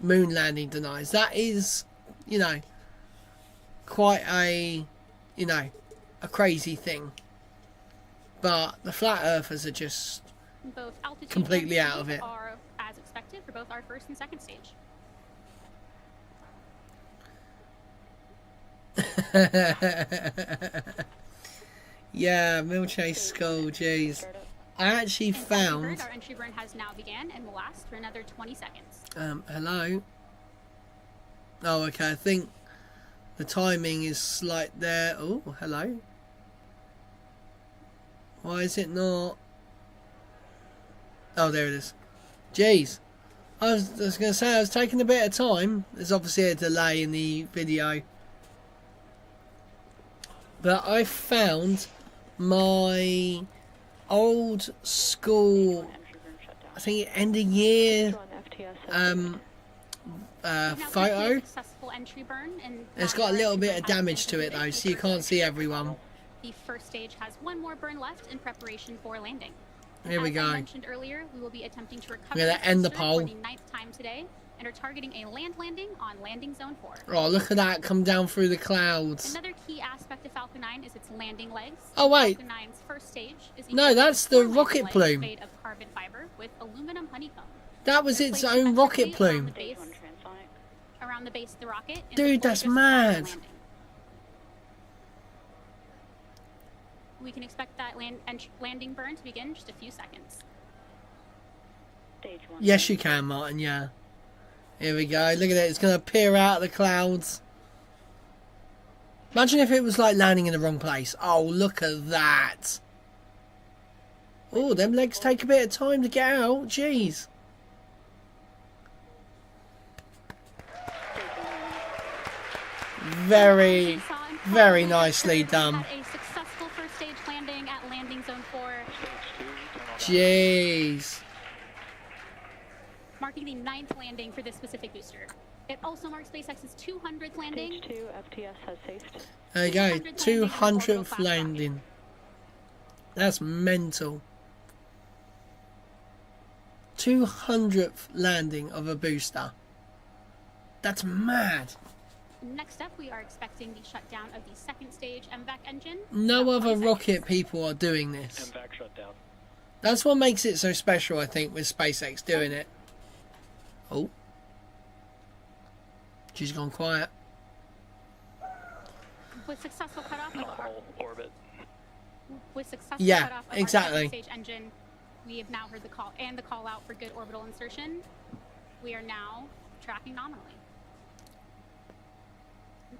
landing deniers. That is, you know, quite a, you know, a crazy thing. But the flat earthers are just Both altitude completely and out of speed it. are as expected for both our first and second stage. Yeah, Milchase Skull, jeez. I actually And found... our entry burn has now began and will last for another 20 seconds. Hello? Oh, okay, I think the timing is slight there. Oh, hello? Why is it not... Oh, there it is. Jeez. I was going to say, I was taking a bit of time. There's obviously a delay in the video. But I found my old school, I think end of year photo. It's got a little bit of damage to it though, so you can't see everyone. The first stage has one more burn left in preparation for landing. Here we As go. I mentioned earlier, we will be attempting to recover We're gonna this end the booster poll. for the 9th time today and are targeting a land landing on landing zone 4. Oh, look at that come down through the clouds. Another key aspect of Falcon 9 is its landing legs. Oh, wait. Falcon 9's first stage is No, equipped that's with the 4 landing rocket legs plume. made of carbon fiber with aluminum honeycomb. That was They're its placed own rocket effectively plume. Around the base of the rocket. in Dude, support that's of its mad. landing. We can expect that landing burn to begin in just a few seconds. Yes, you can, Martin, yeah. Here we go. Look at it. It's going to peer out of the clouds. Imagine if it was like landing in the wrong place. Oh, look at that. Oh, them legs take a bit of time to get out. Jeez. Very, very nicely done. Had a successful first stage landing at landing zone 4, Jeez. marking the 9th landing for this specific booster. It also marks SpaceX's 200th landing. Stage 2 FTS has safed. There you go. 200th 200th landing. That's mental. 200th landing of a booster. That's mad. Next up, we are expecting the shutdown of the second stage MVAC engine. No About other 20 rocket seconds. people are doing this. MVAC shutdown. That's what makes it so special, I think, with SpaceX doing it. Oh. She's gone quiet. With successful cutoff of our, Orbit. with successful Yeah, cutoff of exactly. our second stage engine, we have now heard the call and the call out for good orbital insertion. We are now tracking nominally.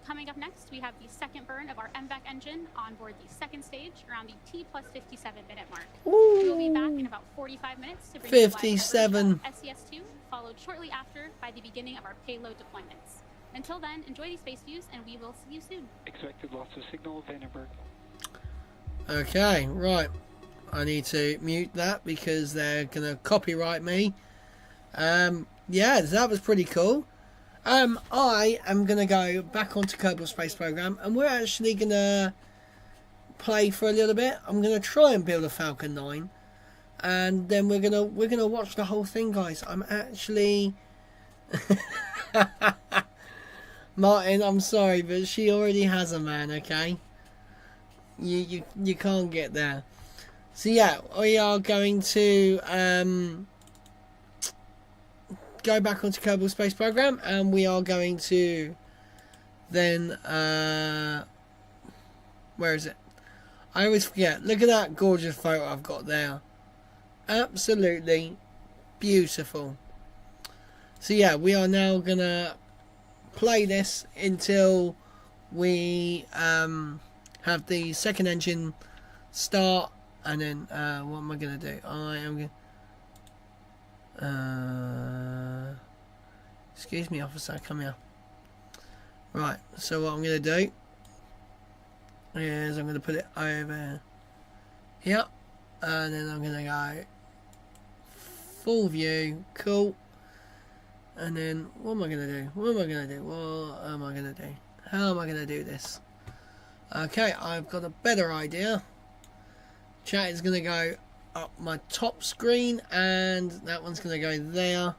Coming up next, we have the second burn of our MVAC engine on board the second stage around the T plus 57 minute mark. We will be back in about 45 minutes to bring you live coverage 57. of SES-2, followed shortly after by the beginning of our payload deployments. Until then, enjoy these space views, and we will see you soon. Expected loss of signal, Vandenberg. Okay, right. I need to mute that because they're going to copyright me. Yeah, that was pretty cool. I am going to go back onto Kerbal Space Program, and we're actually going to play for a little bit. I'm going to try and build a Falcon 9, and then we're going to watch the whole thing, guys. I'm actually Martin, I'm sorry, but she already has a man, okay? You can't get there. So yeah, we are going to go back onto Kerbal Space Program, and we are going to then where is it? I always forget. Look at that gorgeous photo I've got there. Absolutely beautiful. So yeah, we are now gonna play this until we have the second engine start, and then what am I gonna do? I am gonna Excuse me, officer, come here. Right, so what I'm going to do is I'm going to put it over here, and then I'm going to go full view, cool, and then what am I going to do? What am I going to do? What am I going to do? How am I going to do this? Okay, I've got a better idea. Chat is going to go up my top screen, and that one's going to go there,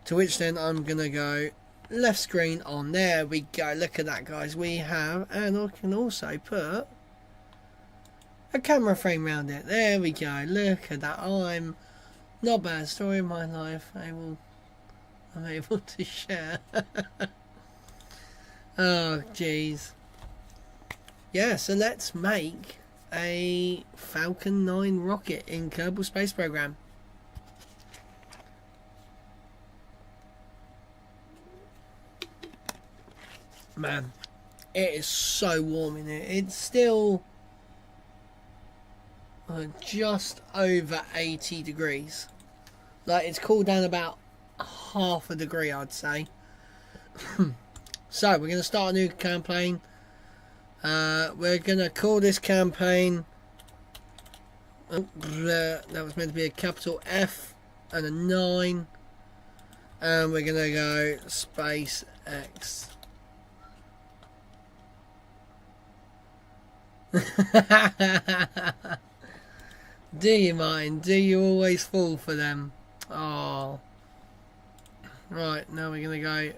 to which then I'm going to go left screen on. There we go. Look at that, guys. We have, and I can also put a camera frame around it. There we go. Look at that. I'm not bad. Story of my life. I'm able to share. Oh jeez. Yeah, so let's make a Falcon 9 rocket in Kerbal Space Program. Man, it is so warm in here. It's still just over 80 degrees. Like, it's cooled down about half a degree, I'd say. So we're going to start a new campaign. We're going to call this campaign, that was meant to be a capital F and a 9, and we're going to go SpaceX. Do you mind? Do you always fall for them? Oh. Right, now we're going to go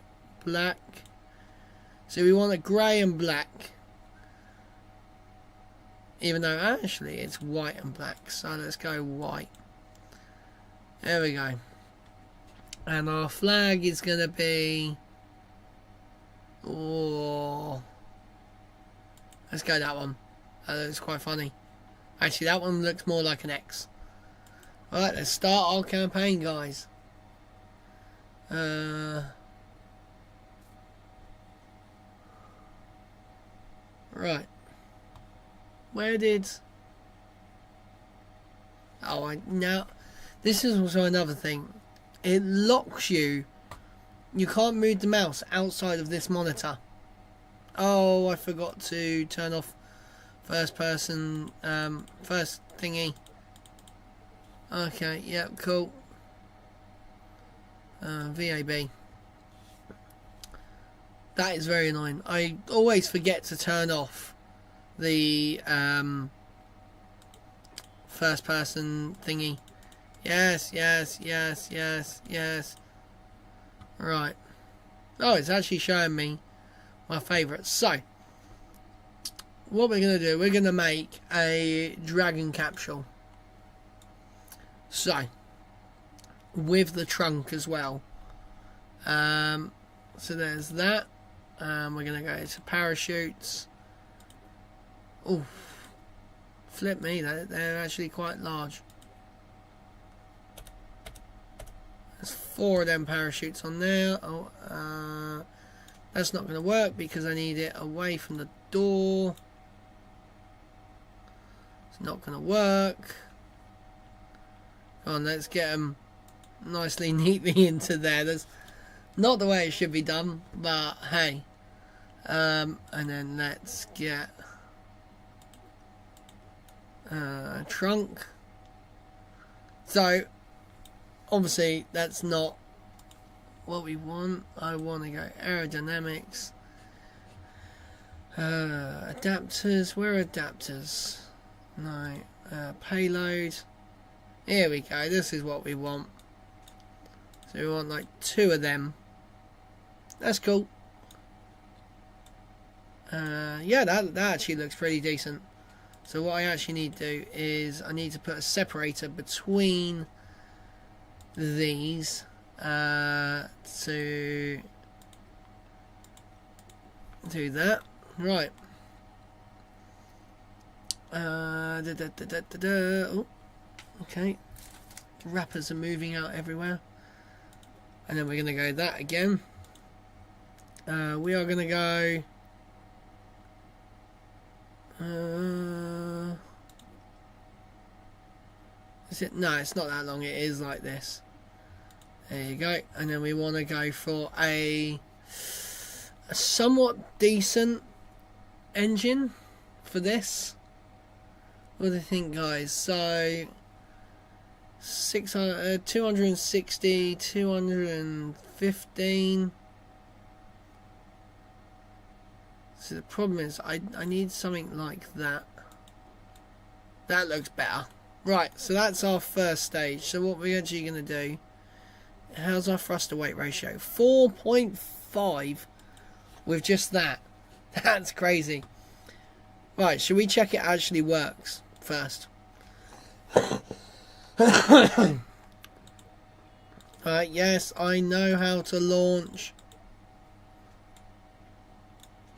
black. So we want a grey and black. Even though actually it's white and black. So let's go white. There we go. And our flag is going to be... Oh. Let's go that one. That looks quite funny. Actually, that one looks more like an X. Alright, let's start our campaign, guys. Right. Where did... Oh, now... This is also another thing. It locks you. You can't move the mouse outside of this monitor. Oh, I forgot to turn off first person, first thingy. Okay, yep, cool. VAB. That is very annoying. I always forget to turn off the first person thingy. Yes, yes, yes, yes, yes. Right. Oh, it's actually showing me my favourites. So, what we're going to do, we're going to make a dragon capsule. So, with the trunk as well. So there's that. We're going to go to parachutes. Oh, flip me, they're actually quite large. There's 4 of them parachutes on there. Oh, that's not going to work because I need it away from the door. It's not going to work. Come on, let's get them nicely, neatly into there. That's not the way it should be done, but hey. And then let's get a trunk. So, obviously, that's not what we want. I want to go aerodynamics. Adapters. Where are adapters? No. Payload. Here we go. This is what we want. So we want like 2 of them. That's cool. Yeah, that actually looks pretty decent. So what I actually need to do is I need to put a separator between these to do that. Right. Oh, okay. Wrappers are moving out everywhere. And then we're going to go that again. We are going to go... is it? No, it's not that long. It is like this. There you go. And then we want to go for a somewhat decent engine for this. What do you think, guys? So 600, 260, 215. So the problem is I need something like that. That looks better. Right, so that's our first stage. So what we're actually going to do, how's our thrust to weight ratio? 4.5 with just that. That's crazy. Right, should we check it actually works first? Right, yes, I know how to launch.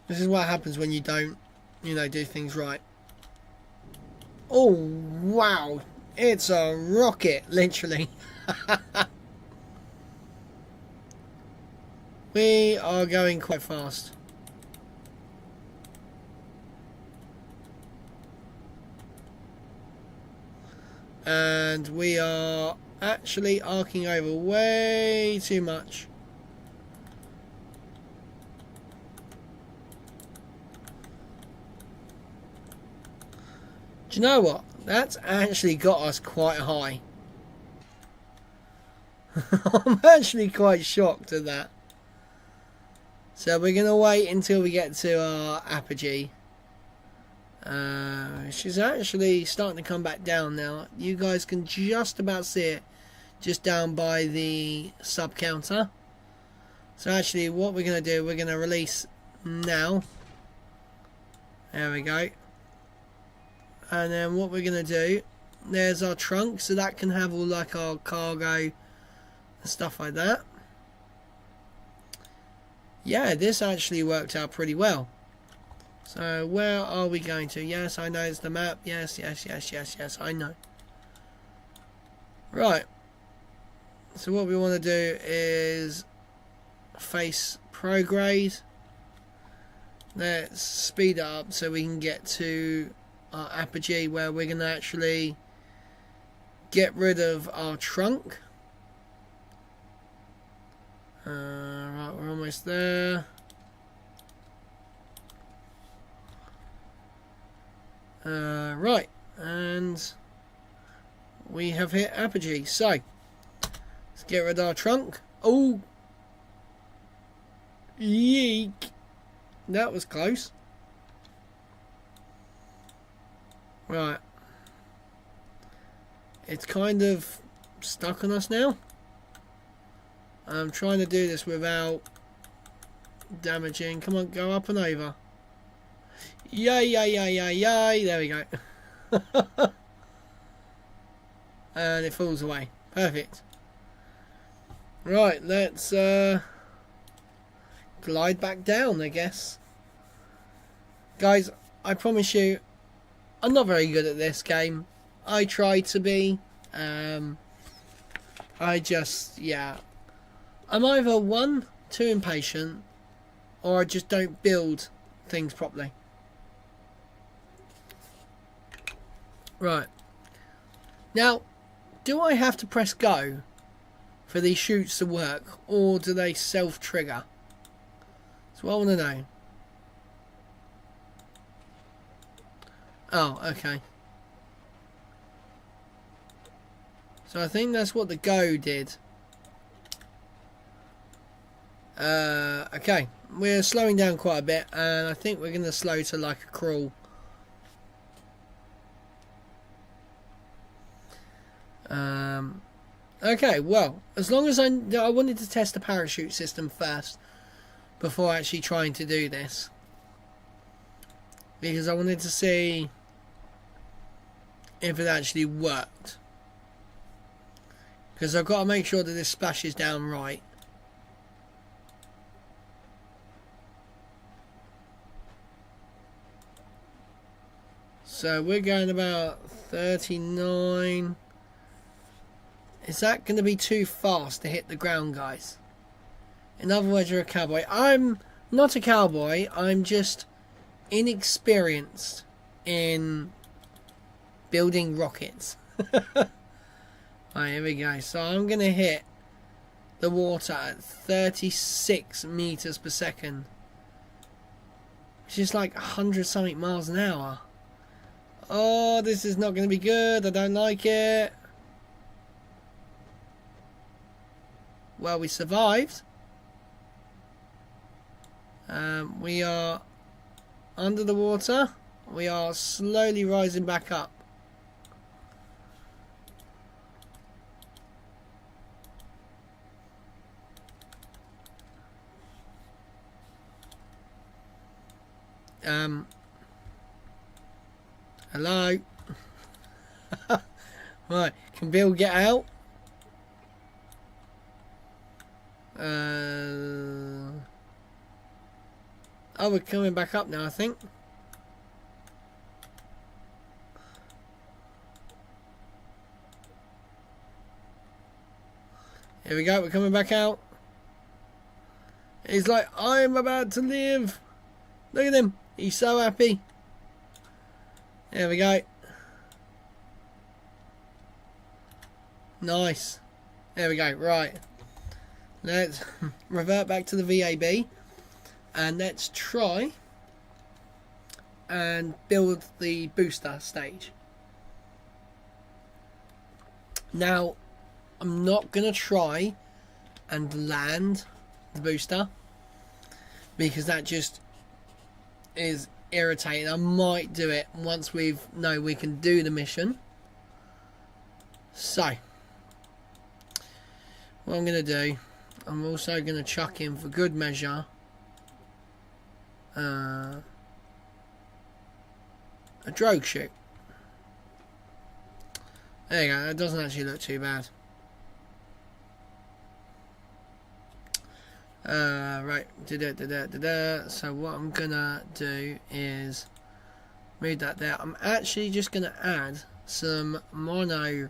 This is what happens when you don't, do things right. Oh, wow. It's a rocket, literally. We are going quite fast. And we are actually arcing over way too much. Do you know what? That's actually got us quite high. I'm actually quite shocked at that. So we're going to wait until we get to our apogee. She's actually starting to come back down now. You guys can just about see it just down by the sub counter. So actually what we're going to do, we're going to release now. There we go. And then what we're going to do, there's our trunk, so that can have all like our cargo and stuff like that. Yeah, this actually worked out pretty well. So where are we going to? Yes, I know it's the map. Yes, I know. Right. So what we want to do is face prograde. Let's speed it up so we can get to our apogee where we're going to actually get rid of our trunk. Right, we're almost there. Right, and we have hit apogee. So let's get rid of our trunk. Oh, yeek! That was close. Right, it's kind of stuck on us now. I'm trying to do this without damaging. Come on, go up and over. Yay. There we go. And it falls away. Perfect. Right, let's glide back down, I guess. Guys, I promise you, I'm not very good at this game. I try to be. I just, yeah. I'm either one, too impatient, or I just don't build things properly. Right. Now, do I have to press go for these shoots to work, or do they self-trigger? That's what I want to know. Oh, okay. So I think that's what the go did. Okay, we're slowing down quite a bit, and I think we're going to slow to like a crawl. Okay, well, as long as I wanted to test the parachute system first before actually trying to do this, because I wanted to see if it actually worked, because I've got to make sure that this splashes down right. So we're going about 39. Is that going to be too fast to hit the ground, guys? In other words, you're a cowboy. I'm not a cowboy. I'm just inexperienced in building rockets. Alright, here we go. So I'm going to hit the water at 36 meters per second, which is like 100 something miles an hour. Oh, this is not going to be good. I don't like it. Well, we survived. We are under the water. We are slowly rising back up. Hello. Right, can Bill get out? Oh, we're coming back up now, I think. Here we go, we're coming back out. He's like, I'm about to live. Look at him, he's so happy. There we go. Nice. There we go, right. Let's revert back to the VAB. And let's try and build the booster stage. Now, I'm not going to try and land the booster because that just is irritating. I might do it once we know we can do the mission. So, what I'm going to do, I'm also going to chuck in for good measure a drogue chute. There you go, that doesn't actually look too bad. Right, so what I'm gonna do is move that there. I'm actually just gonna add some mono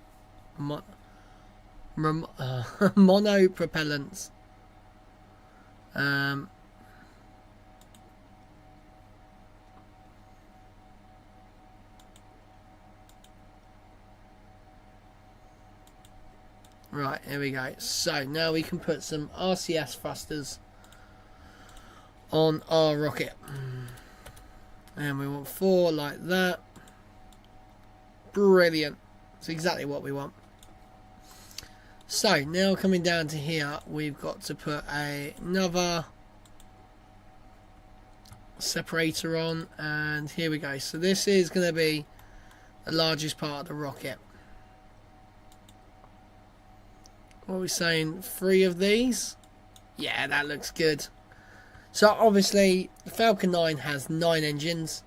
propellants. Right, here we go. So now we can put some RCS thrusters on our rocket. And we want 4 like that. Brilliant. That's exactly what we want. So now coming down to here, we've got to put another separator on. And here we go. So this is going to be the largest part of the rocket. What are we saying? 3 of these? Yeah, that looks good. So obviously, the Falcon 9 has 9 engines.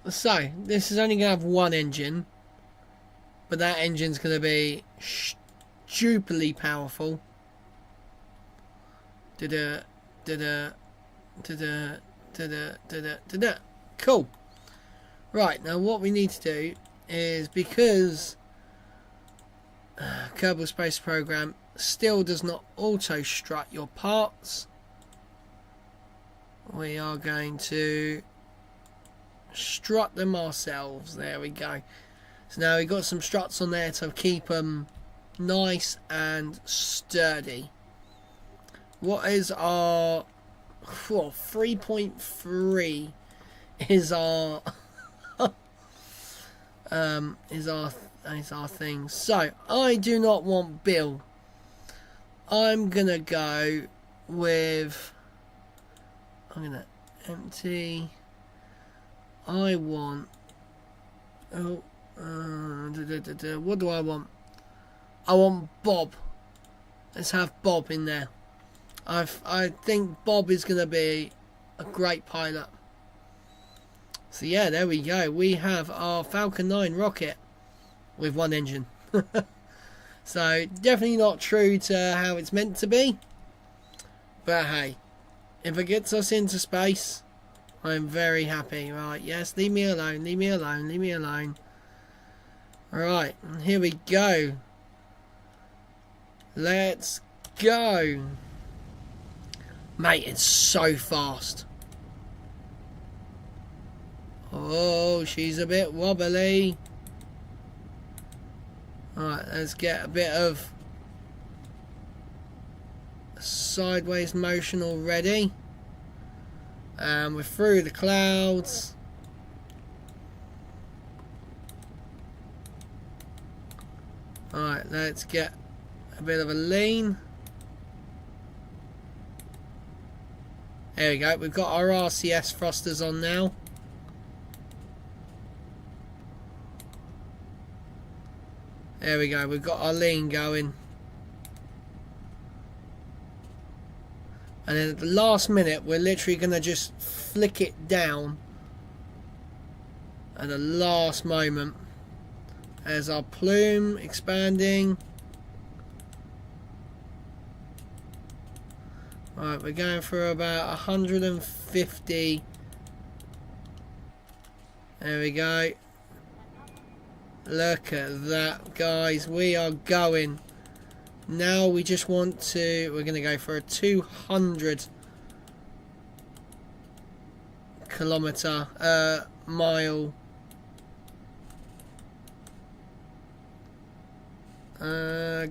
So this is only going to have 1 engine, but that engine's going to be stupidly powerful. Cool. Right, now what we need to do is, because Kerbal Space Program still does not auto strut your parts, we are going to strut them ourselves. There we go. So now we've got some struts on there to keep them nice and sturdy. What is our 3.3 is our is our thing. So I do not want Bill. I'm gonna go with, I'm gonna empty. I want, what do I want? I want Bob. Let's have Bob in there. I think Bob is gonna be a great pilot. So yeah, there we go. We have our Falcon 9 rocket with 1 engine. So definitely not true to how it's meant to be. But hey, if it gets us into space, I'm very happy. Right, yes, leave me alone, leave me alone, leave me alone. Alright, here we go. Let's go. Mate, it's so fast. Oh, she's a bit wobbly. Alright, let's get a bit of sideways motion already. And we're through the clouds. Alright, let's get a bit of a lean. There we go, we've got our RCS thrusters on now. There we go, we've got our lean going. And then at the last minute, we're literally going to just flick it down at the last moment. As our plume expanding. Right, we're going for about 150. There we go. Look at that, guys. We are going. Now we just want to, we're going to go for a 200 kilometer mile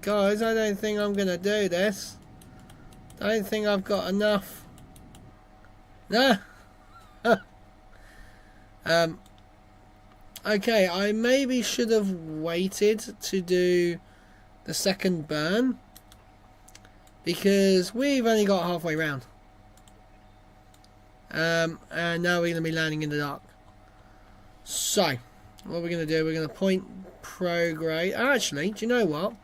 guys, I don't think I'm going to do this. I don't think I've got enough. Nah. Okay, I maybe should have waited to do the second burn, because we've only got halfway round. And now we're going to be landing in the dark. So, what we're going to do, we're going to point prograde. Actually, do you know what?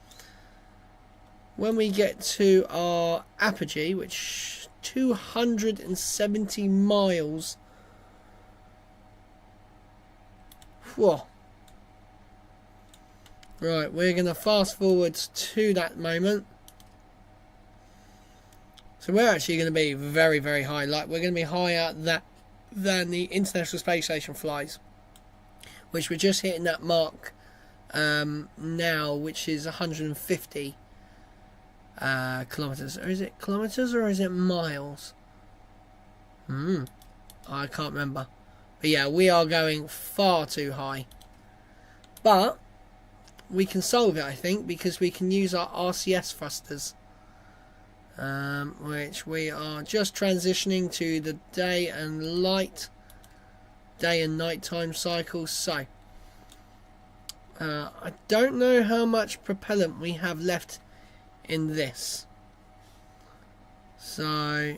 When we get to our apogee, which 270 miles. Whoa. Right, we're going to fast forward to that moment. So we're actually going to be very, very high. Like, we're going to be higher than the International Space Station flies. Which we're just hitting that mark now, which is 150 kilometers. Or is it kilometers or is it miles? I can't remember. But yeah, we are going far too high. But we can solve it, I think, because we can use our RCS thrusters, which we are just transitioning to the day and night time cycle. So I don't know how much propellant we have left in this. So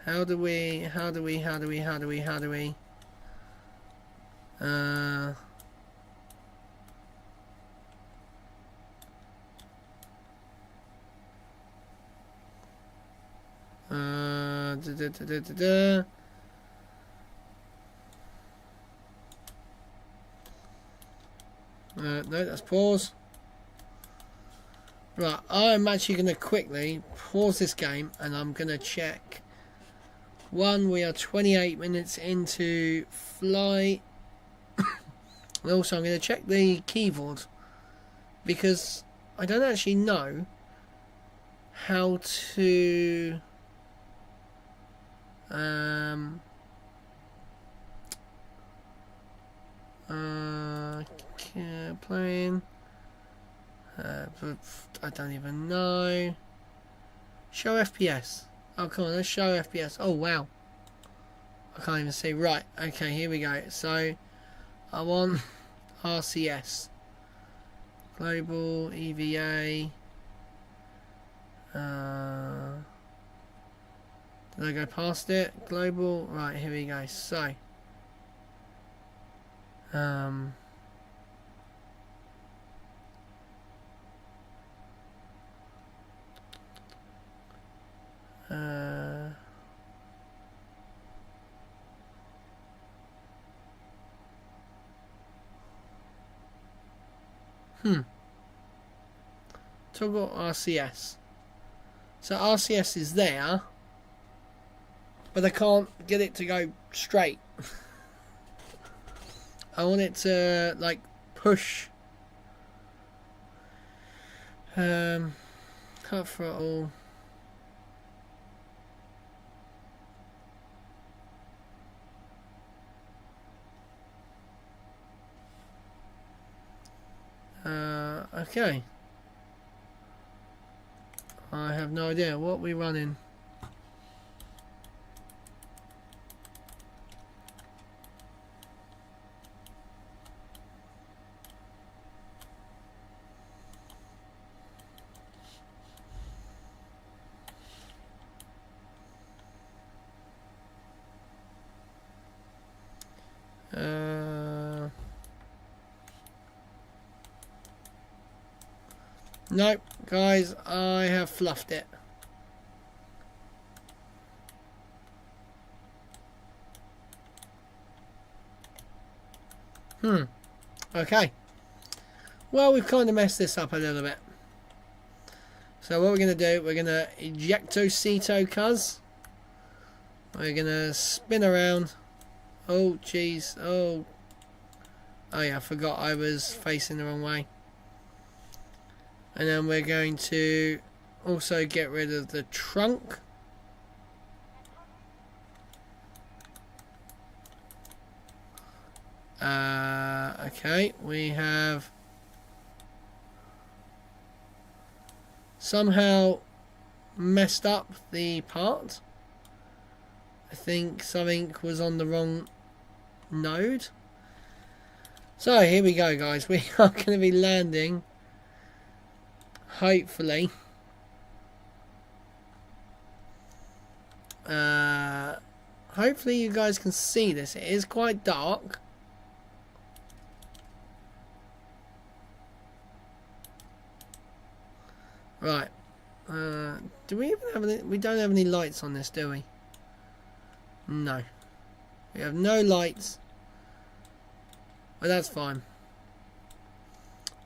how do we no, let's pause. Right, I'm actually going to quickly pause this game and I'm going to check. We are 28 minutes into flight. And also I'm going to check the keyboard, because I don't actually know how to playing I don't even know. Show FPS. Oh, come on, let's show FPS. Oh, wow. I can't even see. Right, okay, here we go. So, I want RCS. Global, EVA. Did I go past it? Global. Right, here we go. So, toggle RCS. So RCS is there, but I can't get it to go straight. I want it to like push. Cut throttle. Okay. I have no idea what we running. Nope, guys, I have fluffed it. Okay. Well, we've kind of messed this up a little bit. So what we're going to do, we're going to ejecto-ceto, cuz. We're going to spin around. Oh, jeez. Oh. Oh, yeah, I forgot I was facing the wrong way. And then we're going to also get rid of the trunk. Okay, we have somehow messed up the part. I think something was on the wrong node. So here we go, guys. We are going to be landing, hopefully, hopefully you guys can see this. It is quite dark. Right. Do we even have any? We don't have any lights on this, do we? No. We have no lights. But that's fine.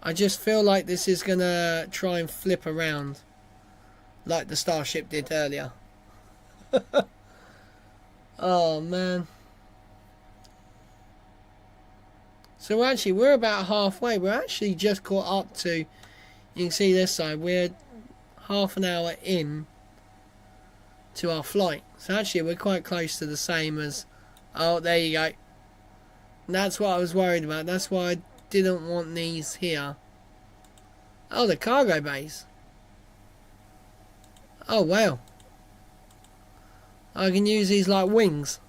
I just feel like this is gonna try and flip around like the Starship did earlier. Oh man. So actually we're about halfway. We're actually just caught up to, you can see this side, we're half an hour in to our flight. So actually we're quite close to the same as, oh, there you go. And that's what I was worried about. That's why I didn't want these here. Oh, the cargo bays. Oh, wow. I can use these like wings.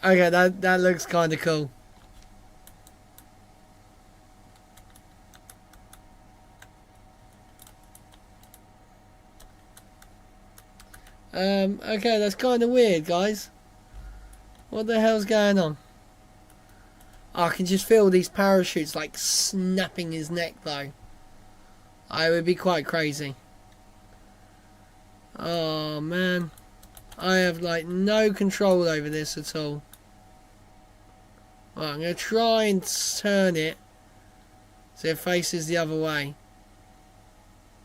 Okay, that looks kind of cool. Okay, that's kind of weird, guys. What the hell's going on? Oh, I can just feel these parachutes like snapping his neck, though. I would be quite crazy. Oh, man. I have, like, no control over this at all. Right, I'm going to try and turn it so it faces the other way.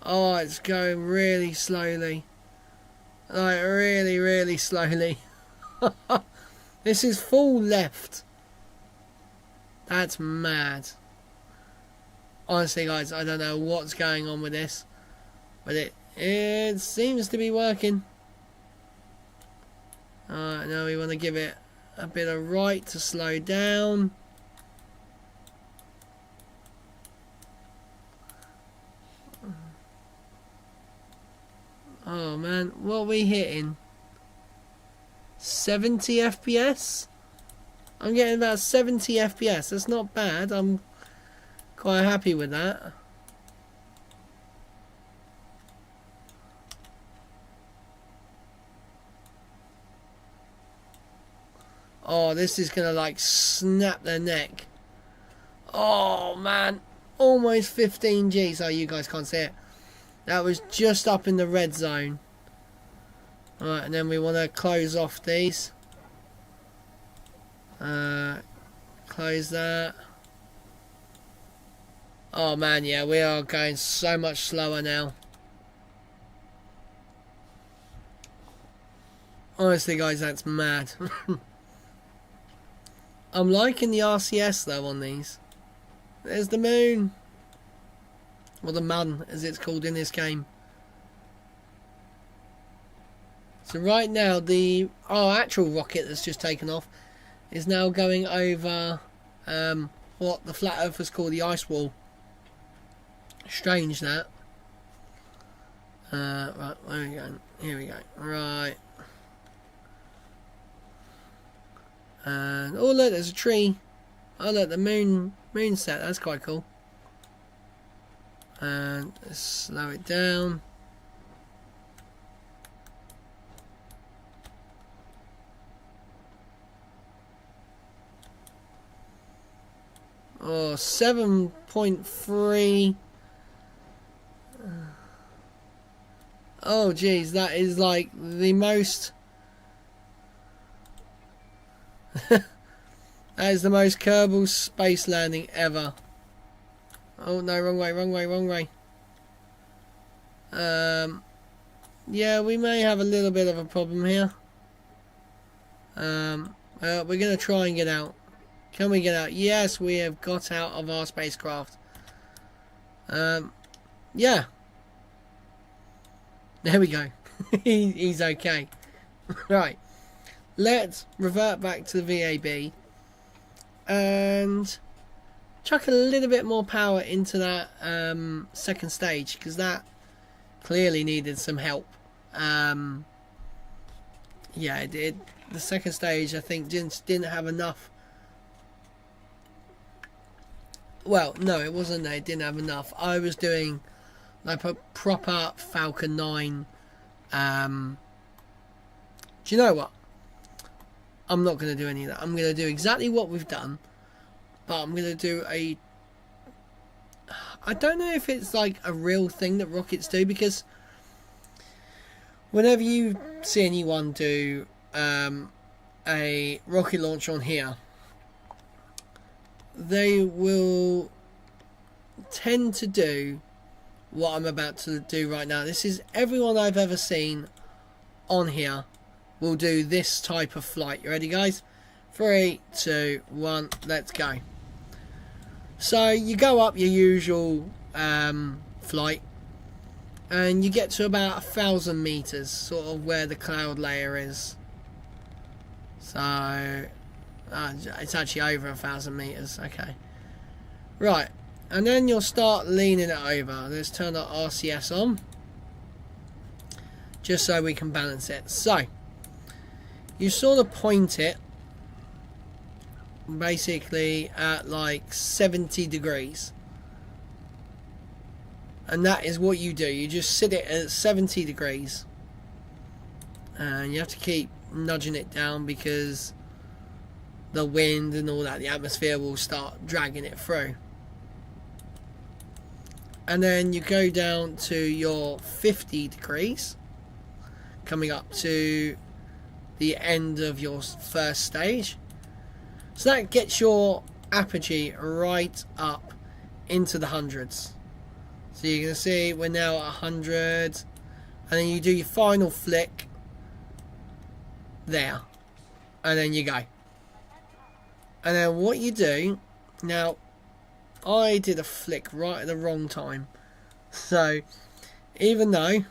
Oh, it's going really slowly. Like, really, really slowly. This is full left. That's mad. Honestly, guys, I don't know what's going on with this. But it seems to be working. Alright, now we want to give it a bit of right to slow down. Oh man, what are we hitting? 70 FPS? I'm getting about 70 FPS. That's not bad. I'm quite happy with that. Oh, this is gonna like snap their neck. Oh man, almost 15 Gs. Oh, you guys can't see it. That was just up in the red zone. Alright, and then we want to close off these. Close that. Oh man, yeah, we are going so much slower now. Honestly, guys, that's mad. I'm liking the RCS though on these. There's the moon. Or the mun, as it's called in this game. So right now, our actual rocket that's just taken off is now going over what the flat earthers call the ice wall. Strange that. Right, where are we going? Here we go. Right. And oh look, there's a tree. Oh look, the moon set. That's quite cool. And let's slow it down. Oh, 7.3. Oh geez, that is like the most that is the most Kerbal space landing ever. Oh no, wrong way. Yeah, we may have a little bit of a problem here. We're gonna try and get out. Can we get out? Yes, we have got out of our spacecraft. Yeah. There we go. He's okay. Right. Let's revert back to the VAB and chuck a little bit more power into that second stage, because that clearly needed some help. Yeah, it did. The second stage, I think, didn't have enough. Well, no, it wasn't that it didn't have enough. I was doing like a proper Falcon 9. Do you know what? I'm not going to do any of that. I'm going to do exactly what we've done, but I'm going to do a... I don't know if it's like a real thing that rockets do, because whenever you see anyone do a rocket launch on here, they will tend to do what I'm about to do right now. This is everyone I've ever seen on here will do this type of flight. You ready, guys? 3, 2, 1, let's go. So you go up your usual flight, and you get to about 1,000 meters, sort of where the cloud layer is. So it's actually over 1,000 meters. Okay, right, and then you'll start leaning it over. Let's turn our RCS on, just so we can balance it. So you sort of point it basically at like 70 degrees, and that is what you do. You just sit it at 70 degrees, and you have to keep nudging it down because the wind and all that, the atmosphere will start dragging it through. And then you go down to your 50 degrees, coming up to the end of your first stage. So that gets your apogee right up into the hundreds. So you're going to see we're now at 100, and then you do your final flick there, and then you go. And then what you do, now I did a flick right at the wrong time, so even though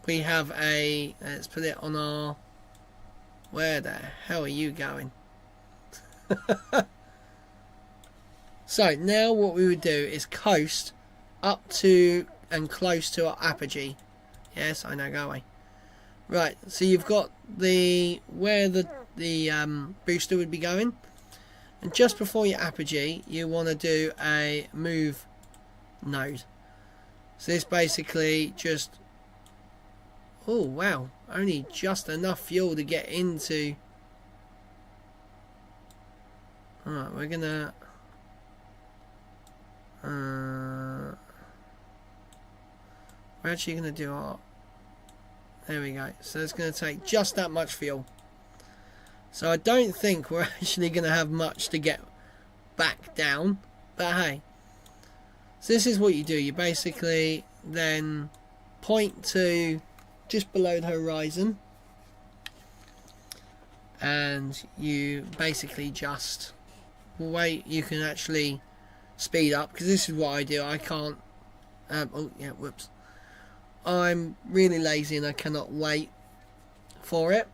we have a, let's put it on our, where the hell are you going? So now what we would do is coast up to and close to our apogee. Yes, I know, go away. Right, so you've got the where the booster would be going, and just before your apogee you want to do a move node. So this basically just, oh wow, only just enough fuel to get into. Alright, we're gonna we're actually gonna do our, there we go. So it's gonna take just that much fuel. So I don't think we're actually gonna have much to get back down, but hey. So this is what you do. You basically then point to just below the horizon, and you basically just wait. You can actually speed up, because this is what I do. I can't oh yeah, whoops, I'm really lazy and I cannot wait for it.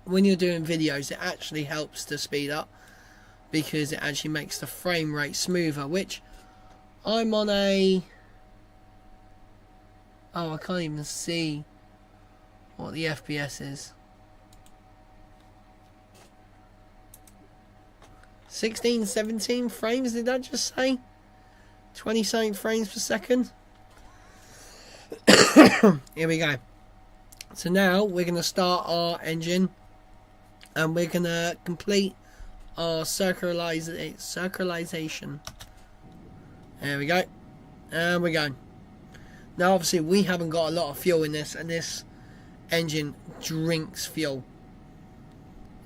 When you're doing videos, it actually helps to speed up. because it actually makes the frame rate smoother, which I'm on a... Oh, I can't even see what the FPS is. 16, 17 frames, did that just say? 20 something frames per second. Here we go. So now we're going to start our engine and we're going to complete our circularization. There we go. And we're going. Now obviously we haven't got a lot of fuel in this, and this engine drinks fuel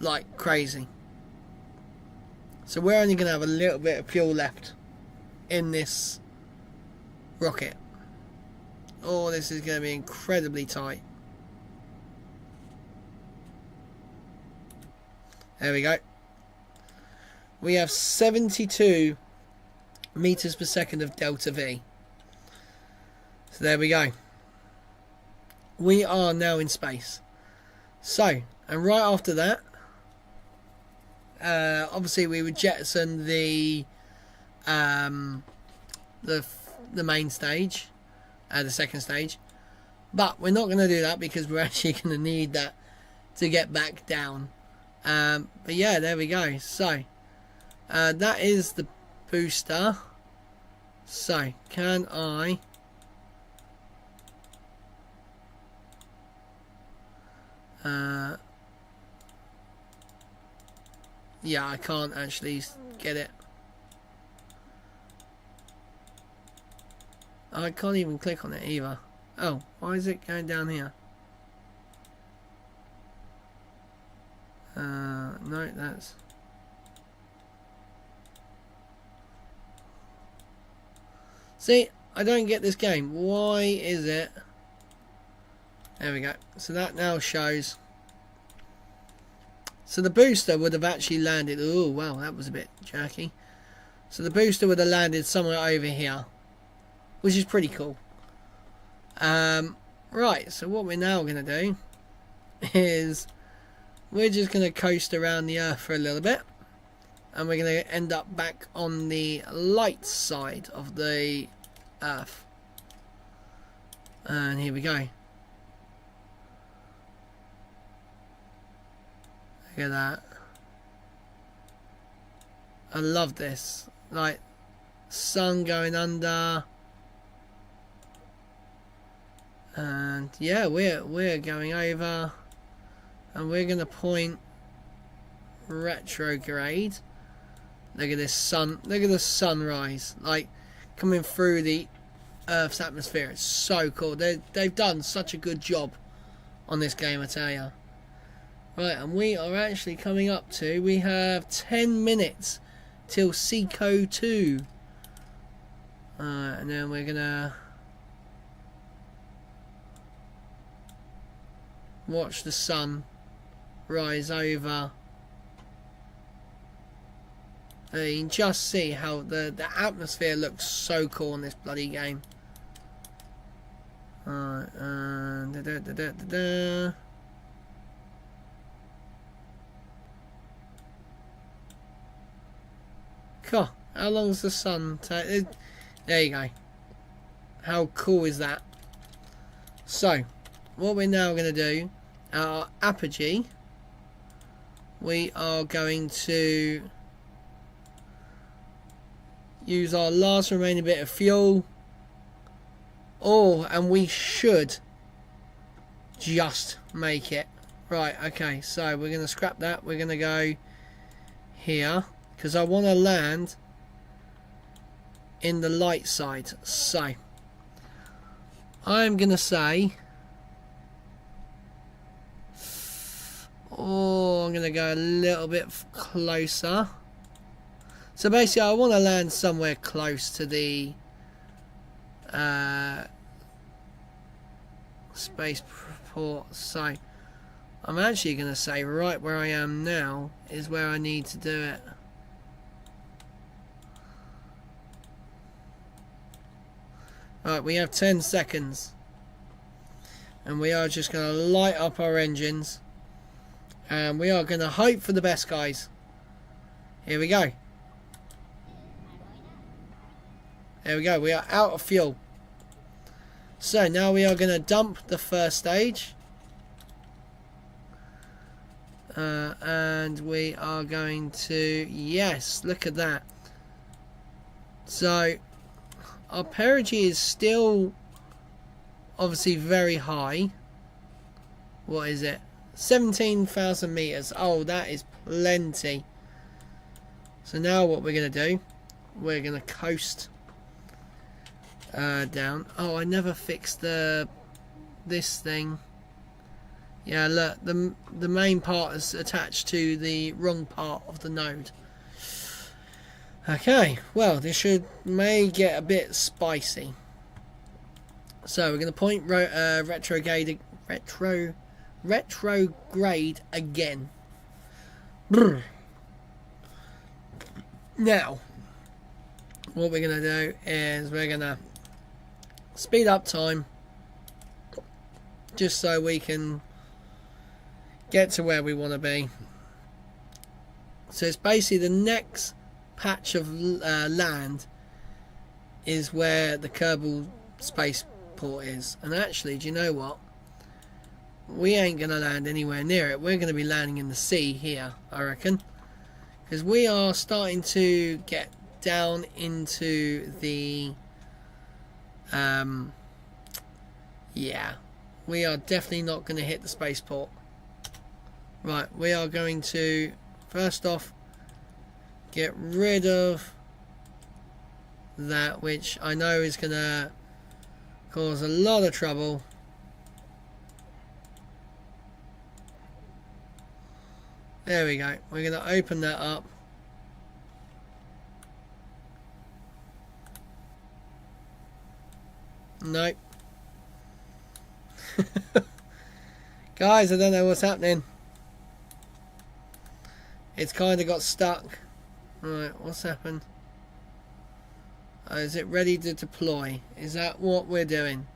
like crazy. So we're only going to have a little bit of fuel left in this rocket. Oh, this is going to be incredibly tight. There we go. We have 72 meters per second of delta V. So there we go. We are now in space. So, and right after that, obviously we would jettison the main stage, the second stage, but we're not going to do that because we're actually going to need that to get back down. But yeah, there we go. So that is the booster. So can I yeah, I can't actually get it. I can't even click on it either. Oh, why is it going down here? No, that's... See, I don't get this game. Why is it? There we go. So that now shows. So the booster would have actually landed... Oh, wow, that was a bit jerky. So the booster would have landed somewhere over here, which is pretty cool. Right, so what we're now going to do is we're just going to coast around the Earth for a little bit, and we're going to end up back on the light side of the Earth. And here we go. Look at that. I love this. Like, sun going under. And yeah, we're going over, and we're gonna point retrograde. Look at this sun. Look at the sunrise, like coming through the Earth's atmosphere. It's so cool. They've done such a good job on this game, I tell you. Right, and we are actually coming up to. We have 10 minutes till Seco 2. And then we're gonna watch the sun rise over. And you can just see how the atmosphere looks so cool in this bloody game. Cool. How long does the sun take? There you go. How cool is that? So, what we're now going to do, our apogee, we are going to use our last remaining bit of fuel. Oh, and we should just make it. Right, okay, so we're going to scrap that. We're going to go here, because I want to land in the light side. So, I'm going to say... Oh, I'm going to go a little bit closer. So basically I want to land somewhere close to the spaceport. So I'm actually going to say right where I am now is where I need to do it. Right, we have 10 seconds. And we are just going to light up our engines. And we are going to hope for the best, guys. Here we go. There we go. We are out of fuel. So now we are going to dump the first stage. And we are going to... Yes, look at that. So our perigee is still obviously very high. What is it? 17,000 meters. Oh, that is plenty. So now what we're going to do, we're going to coast down. Oh, I never fixed this thing. Yeah, look, the main part is attached to the wrong part of the node. Okay, well, this may get a bit spicy. So we're going to point retrograde again. Brr. Now, what we're going to do is we're going to speed up time just so we can get to where we want to be. So it's basically the next patch of land is where the Kerbal spaceport is. And actually, do you know what? We ain't going to land anywhere near it. We're going to be landing in the sea here, I reckon. Because we are starting to get down into the... yeah. We are definitely not going to hit the spaceport. Right, we are going to, first off, get rid of that, which I know is going to cause a lot of trouble. There we go. We're going to open that up. Nope. Guys, I don't know what's happening. It's kind of got stuck. Right, what's happened? Is it ready to deploy? Is that what we're doing?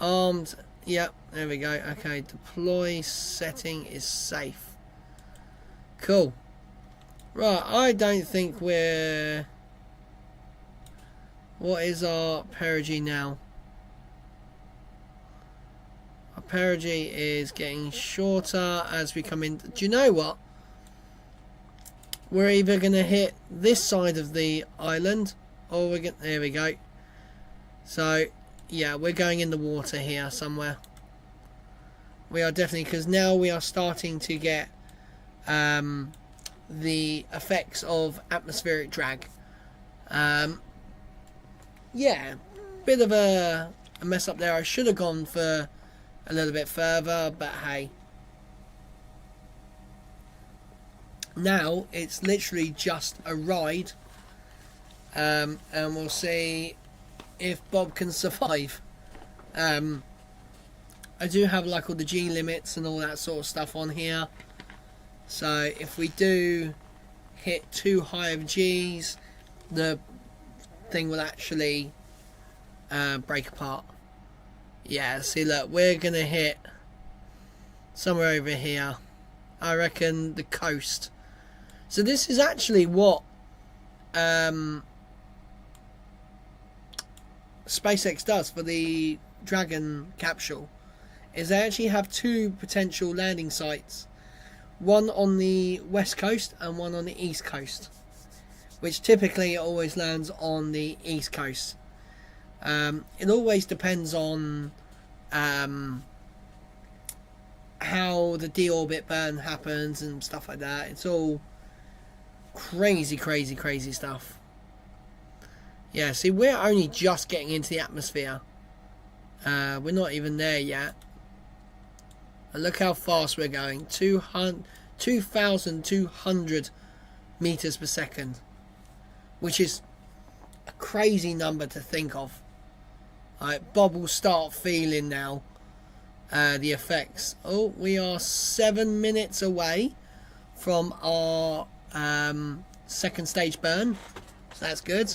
Armed. Yep, there we go. Okay, deploy setting is safe. Cool. Right, I don't think we're... What is our perigee now? Our perigee is getting shorter as we come in. Do you know what? We're either going to hit this side of the island or we're going... There we go. So, yeah, we're going in the water here somewhere. We are definitely... Because now we are starting to get the effects of atmospheric drag. Yeah, bit of a mess up there. I should have gone for a little bit further, but hey. Now it's literally just a ride, and we'll see if Bob can survive. I do have like all the G limits and all that sort of stuff on here, so if we do hit too high of G's, the thing will actually break apart. Yeah, see, look, we're gonna hit somewhere over here. I reckon the coast. So this is actually what SpaceX does for the Dragon capsule, is they actually have two potential landing sites, one on the west coast and one on the east coast, which typically always lands on the east coast. It always depends on how the deorbit burn happens and stuff like that. It's all crazy stuff. Yeah, see, we're only just getting into the atmosphere. We're not even there yet. And look how fast we're going. 2,200 meters per second, which is a crazy number to think of. Bob will start feeling now the effects. Oh, we are 7 minutes away from our second stage burn, so that's good.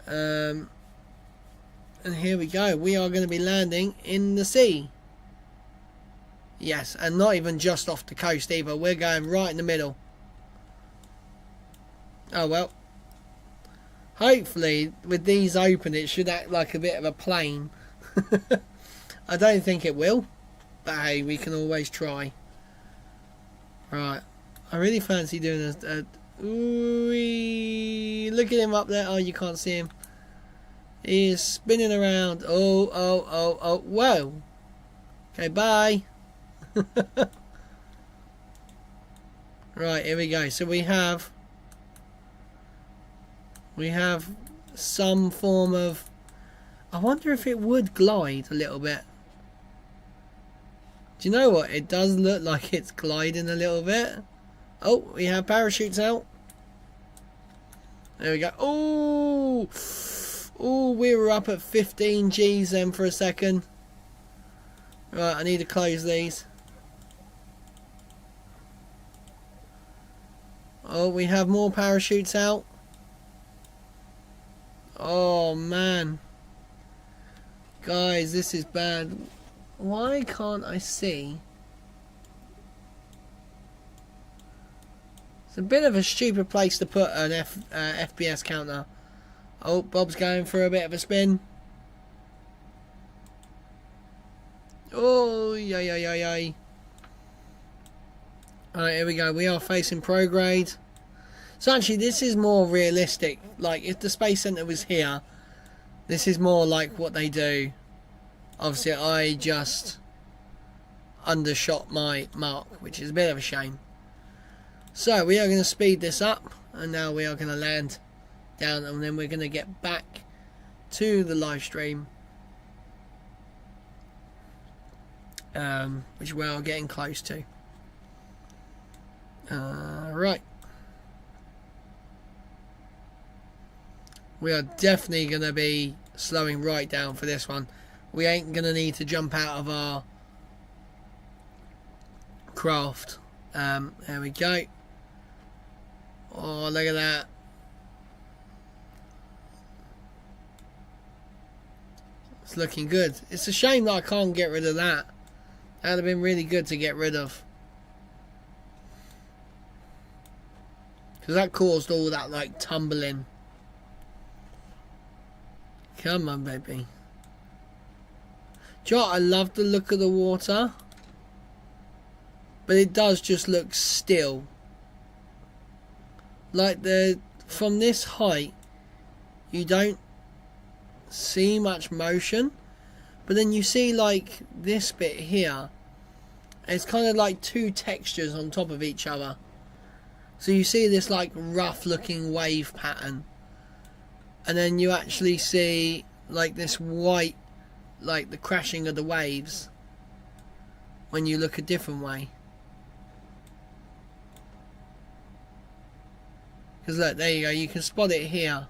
And here we go. We are going to be landing in the sea. Yes, and not even just off the coast either. We're going right in the middle. Oh well. Hopefully, with these open, it should act like a bit of a plane. I don't think it will, but hey, we can always try. Right. I really fancy doing a ooh, look at him up there. Oh, you can't see him. He is spinning around. Oh, oh, oh, oh. Whoa. Okay, bye. Right, here we go. So we have some form of... I wonder if it would glide a little bit. Do you know what? It does look like it's gliding a little bit. Oh, we have parachutes out. There we go. Oh, oh, we were up at 15 Gs then for a second. Right, I need to close these. Oh, we have more parachutes out. Oh, man. Guys, this is bad. Why can't I see? It's a bit of a stupid place to put an FPS counter. Oh, Bob's going for a bit of a spin. Oh, yay, yay, yay, yay. Alright, here we go. We are facing prograde. So actually, this is more realistic. Like, if the Space Center was here, this is more like what they do. Obviously, I just undershot my mark, which is a bit of a shame. So, we are going to speed this up, and now we are going to land down, and then we're going to get back to the live stream. Which we are getting close to. Right. We are definitely going to be slowing right down for this one. We ain't going to need to jump out of our craft. There we go. Oh, look at that. It's looking good. It's a shame that I can't get rid of that. That would have been really good to get rid of. Because that caused all that, like, tumbling. Come on, baby. Do you know what? I love the look of the water. But it does just look still. Like, from this height, you don't see much motion. But then you see, like, this bit here. It's kind of like two textures on top of each other. So you see this, like, rough looking wave pattern. And then you actually see, like, this white, like, the crashing of the waves. When you look a different way. Because look, there you go. You can spot it here.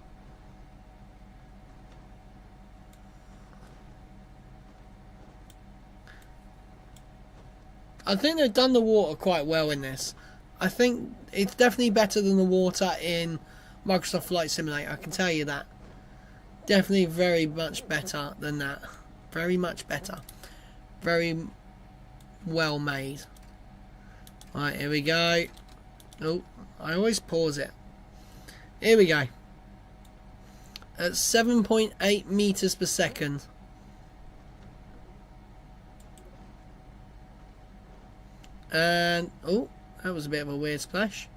I think they've done the water quite well in this. I think it's definitely better than the water in Microsoft Flight Simulator, I can tell you that. Definitely very much better than that. Very much better. Very well made. Right, here we go. Oh, I always pause it. Here we go. At 7.8 meters per second. And, oh, that was a bit of a weird splash.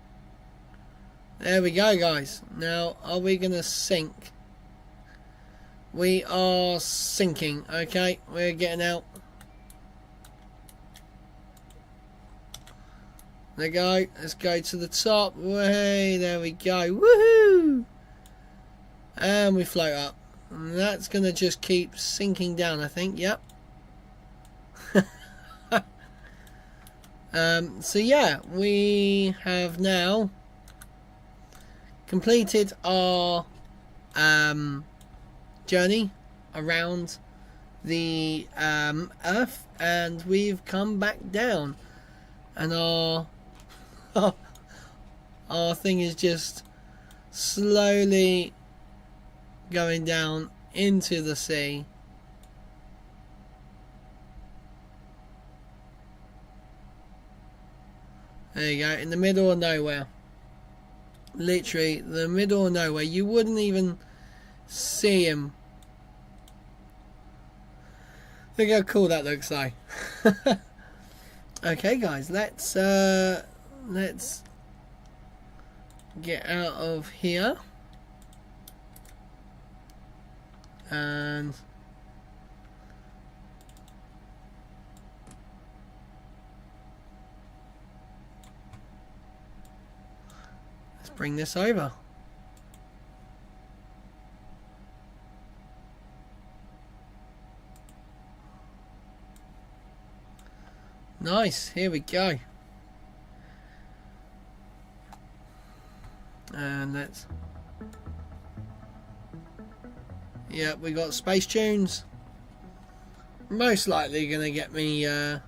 There we go, guys. Now, are we going to sink? We are sinking. Okay, we're getting out. There we go. Let's go to the top. Way, there we go. Woohoo! And we float up. And that's going to just keep sinking down, I think. Yep. So yeah, we have now completed our journey around the Earth, and we've come back down, and our thing is just slowly going down into the sea. There you go, in the middle of nowhere. Literally, the middle of nowhere. You wouldn't even see him. Look how cool that looks like. Okay, guys, let's get out of here. And let's bring this over. Nice, here we go. And let's... Yeah, we got space tunes. Most likely gonna get me oh,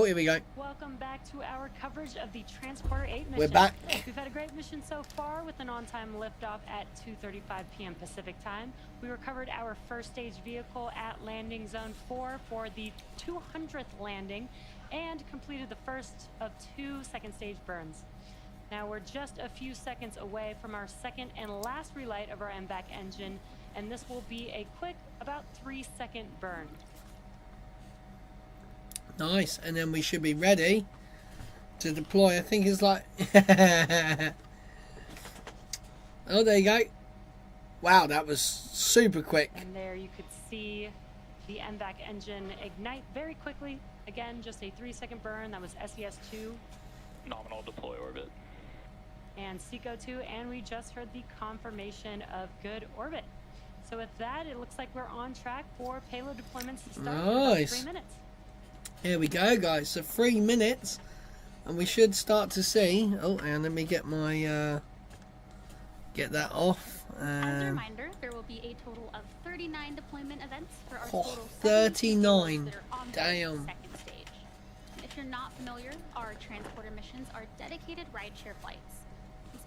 here we go. Welcome back to our coverage of the Transporter 8 mission. We're back. We've had a great mission so far with an on-time liftoff at 2:35 p.m. Pacific time. We recovered our first stage vehicle at landing zone 4 for the 200th landing and completed the first of 2 second stage burns. Now we're just a few seconds away from our second and last relight of our MVAC engine, and this will be a quick, about 3-second burn. Nice, and then we should be ready to deploy. I think it's like... Oh, there you go. Wow, that was super quick. And there you could see the MVAC engine ignite very quickly. Again, just a 3-second burn. That was SES-2. Nominal deploy orbit. And SECO-2, and we just heard the confirmation of good orbit. So with that, it looks like we're on track for payload deployments to start in about 3 minutes. Here we go, guys. So 3 minutes, and we should start to see. Oh, and let me get my get that off. As a reminder, there will be a total of 39 deployment events for our total 39. that are on Damn. the second stage. If you're not familiar, our transporter missions are dedicated rideshare flights.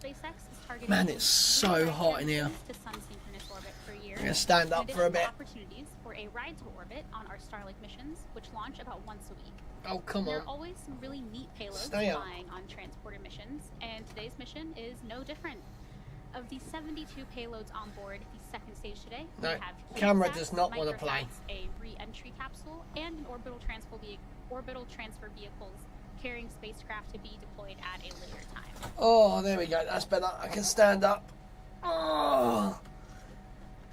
SpaceX is targeting Man, it's so hot in here. to sun-synchronous orbit per year. I'm gonna stand up for a bit. Opportunities for a ride to orbit on our Starlink missions, which launch about once a week. Oh, come There on. are always some really neat payloads Stay up. flying on transporter missions, and today's mission is no different. Of the 72 payloads on board the second stage today, we No, have camera CubeSats, does not want to play. MicroSats, a re-entry capsule, and an orbital transfer vehicles carrying spacecraft to be deployed at a later time. Oh, there we go. That's better. I can stand up. Oh,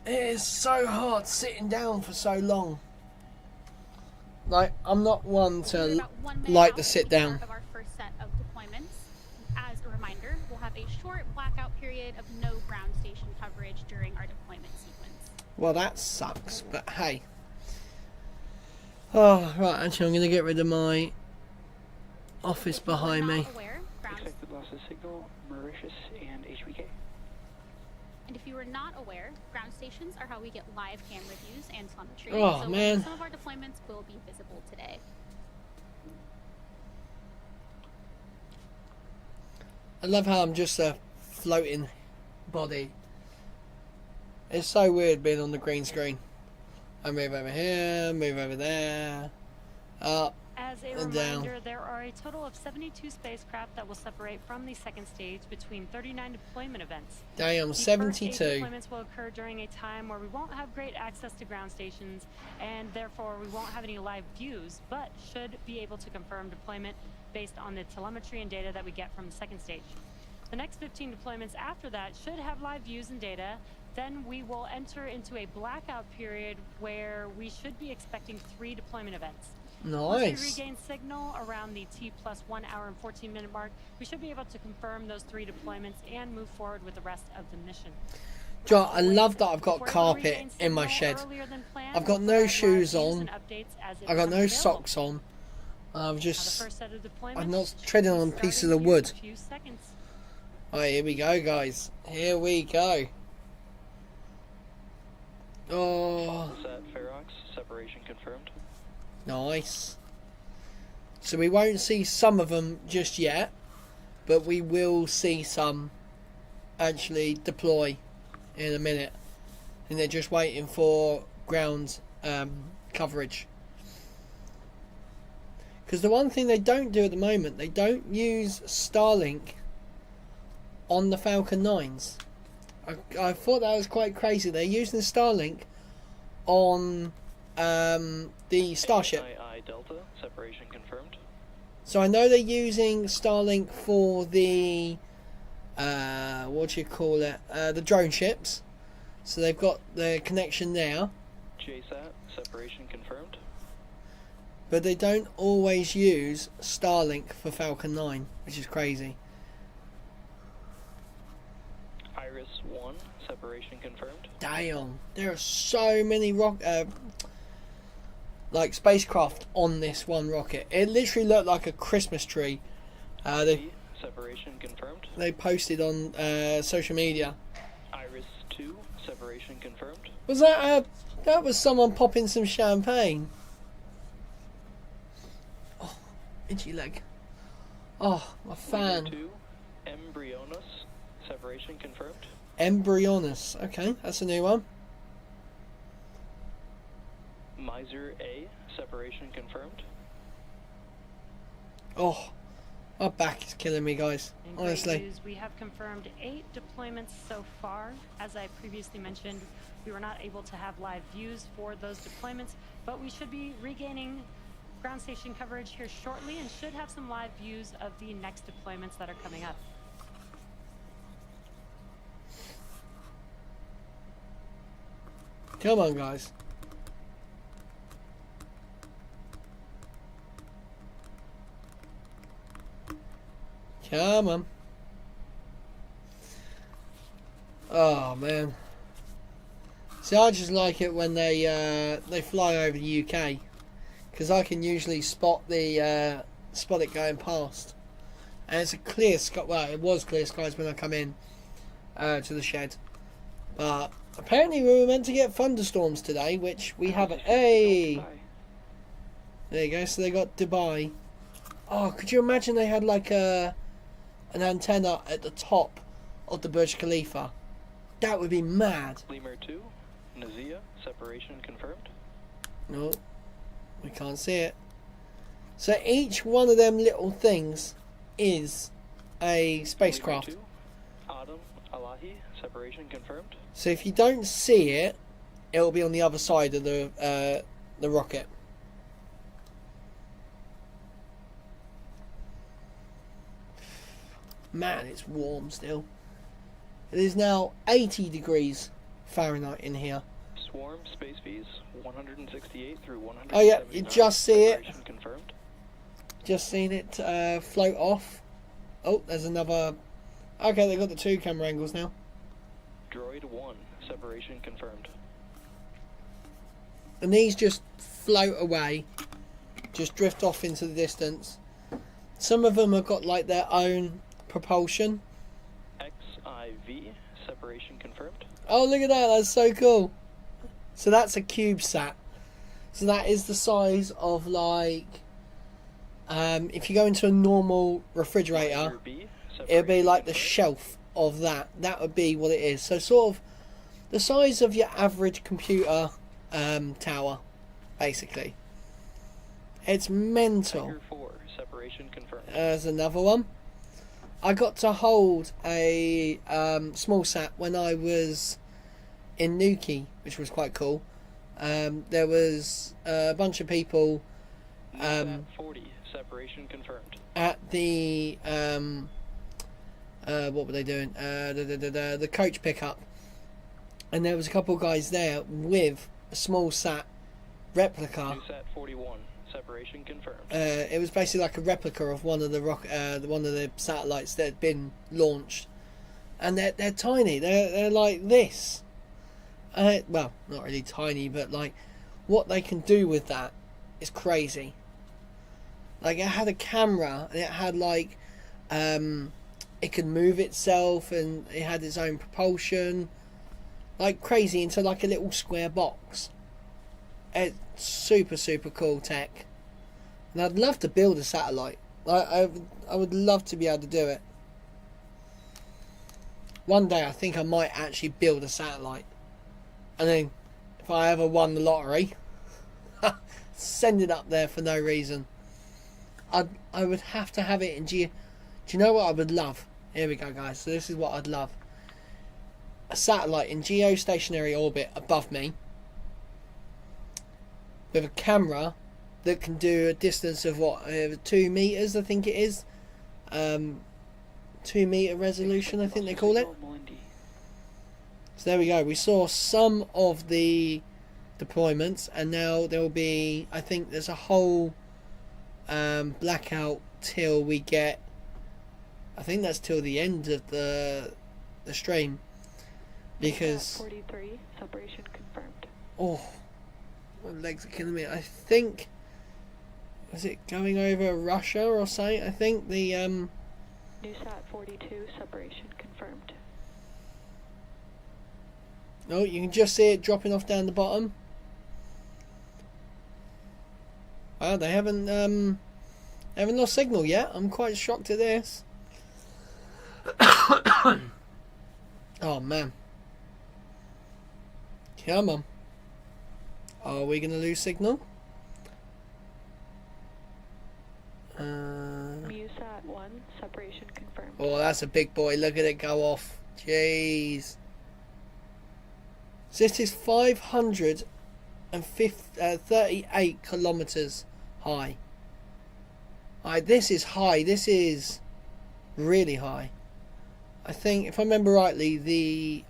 it is so hard sitting down for so long. Like, I'm not one We're to about 1 minute like out to from sit the down. start of our first set of deployments. As a reminder, we'll have a short blackout period of no ground station coverage during our deployment sequence. Well, that sucks, but hey. Oh, right. Actually, I'm going to get rid of my office behind me. Expected loss of signal, Mauritius and HBK. And if you are not aware, ground stations are how we get live camera views and telemetry. Oh, so man. some of our deployments will be visible today. I love how I'm just a floating body. It's so weird being on the green screen. I move over here, move over there, up As a and down. reminder, there are a total of 72 spacecraft that will separate from the second stage between 39 deployment events. Damn, The 72. first 8 deployments will occur during a time where we won't have great access to ground stations, and therefore we won't have any live views, but should be able to confirm deployment based on the telemetry and data that we get from the second stage. The next 15 deployments after that should have live views and data. Then we will enter into a blackout period where we should be expecting 3 deployment events. Once we Nice. regain signal around the T+1 hour and 14 minute mark, we should be able to confirm those 3 deployments and move forward with the rest of the mission. Joe, I love that I've got If we're able to carpet regain in my signal shed. earlier than planned, I've got we'll no provide live shoes views on. and updates as it I've got becomes no available. socks on. I've Now the just... first set of deployments I'm not should treading be on starting pieces of here in wood. a few seconds. Alright, here we go, guys. Here we go. Oh, Smallsat Ferox, separation confirmed. nice. So we won't see some of them just yet, but we will see some actually deploy in a minute. And they're just waiting for ground coverage. Because the one thing they don't do at the moment, they don't use Starlink on the Falcon 9s. I thought that was quite crazy. They're using Starlink on the Starship. II Delta, separation confirmed. So I know they're using Starlink for the what do you call it? The drone ships. So they've got the connection there. JSAT, separation confirmed. But they don't always use Starlink for Falcon 9, which is crazy. Iris 1, separation confirmed. Damn, there are so many like spacecraft on this one rocket. It literally looked like a Christmas tree. Separation confirmed. They posted on social media. Iris 2, separation confirmed. Was that that was someone popping some champagne? Oh, itchy leg. Oh, my fan. 2, Embryonus, separation confirmed. Embryonus. Okay, that's a new one. Miser A, separation confirmed. Oh, my back is killing me, guys. And great Honestly. news, we have confirmed 8 deployments so far. As I previously mentioned, we were not able to have live views for those deployments, but we should be regaining ground station coverage here shortly and should have some live views of the next deployments that are coming up. Come on, guys. Come on. Oh man. See, I just like it when they fly over the UK, because I can usually spot it going past, and it's a clear sky. Well, it was clear skies when I come in to the shed, but apparently we were meant to get thunderstorms today, which we haven't. Hey, there you go. So they got Dubai. Oh, could you imagine they had like an antenna at the top of the Burj Khalifa? That would be mad. Lemur 2, Nazia, separation confirmed. No, we can't see it. So each one of them little things is a spacecraft. Lemur 2, Adam Alahi, separation confirmed. So if you don't see it, it'll be on the other side of the rocket. Man, it's warm still. It is now 80 degrees Fahrenheit in here. Swarm space fees 168 through 100. Oh yeah, you just see it. Confirmed. Just seen it float off. Oh, there's another. Okay, they got the 2 camera angles now. Droid 1, separation confirmed. And these just float away, just drift off into the distance. Some of them have got like their own propulsion. XIV, separation confirmed. Oh, look at that, that's so cool. So that's a CubeSat. So that is the size of like, if you go into a normal refrigerator, B, it'll be like the shelf of that. That would be what it is. So sort of the size of your average computer tower, basically. It's mental. Tiger 4, separation confirmed. There's another one. I got to hold a small sat when I was in Nuki, which was quite cool. There was a bunch of people 40, separation confirmed. at the what were they doing? The coach pickup, and there was a couple of guys there with a small sat replica. CubeSat 41, separation confirmed. It was basically like a replica of one of the one of the satellites that had been launched, and they're tiny. They're like this. Well, not really tiny, but like what they can do with that is crazy. Like it had a camera, and it had like it could move itself, and it had its own propulsion, like crazy, into like a little square box. It's super cool tech, and I'd love to build a satellite. I would love to be able to do it. One day I think I might actually build a satellite, and then if I ever won the lottery, send it up there for no reason. I would have to have it in do you know what I would love? Here we go, guys. So this is what I'd love. A satellite in geostationary orbit above me with a camera that can do a distance of what, 2 meters, I think it is. 2 meter resolution, I think they call it. So there we go. We saw some of the deployments, and now there will be, I think there's a whole blackout till we get, I think that's till the end of the stream, because 43 separation confirmed. oh, my legs are killing me. I think, was it going over Russia or something? I think the NewSat 42 separation confirmed. oh, you can just see it dropping off down the bottom. Wow, they haven't lost signal yet. I'm quite shocked at this. Oh man. Come on. Are we going to lose signal? MuSat 1 separation confirmed. Oh, that's a big boy. Look at it go off. Jeez. So this is 538 kilometers high. Alright, this is high. This is really high. I think, if I remember rightly, the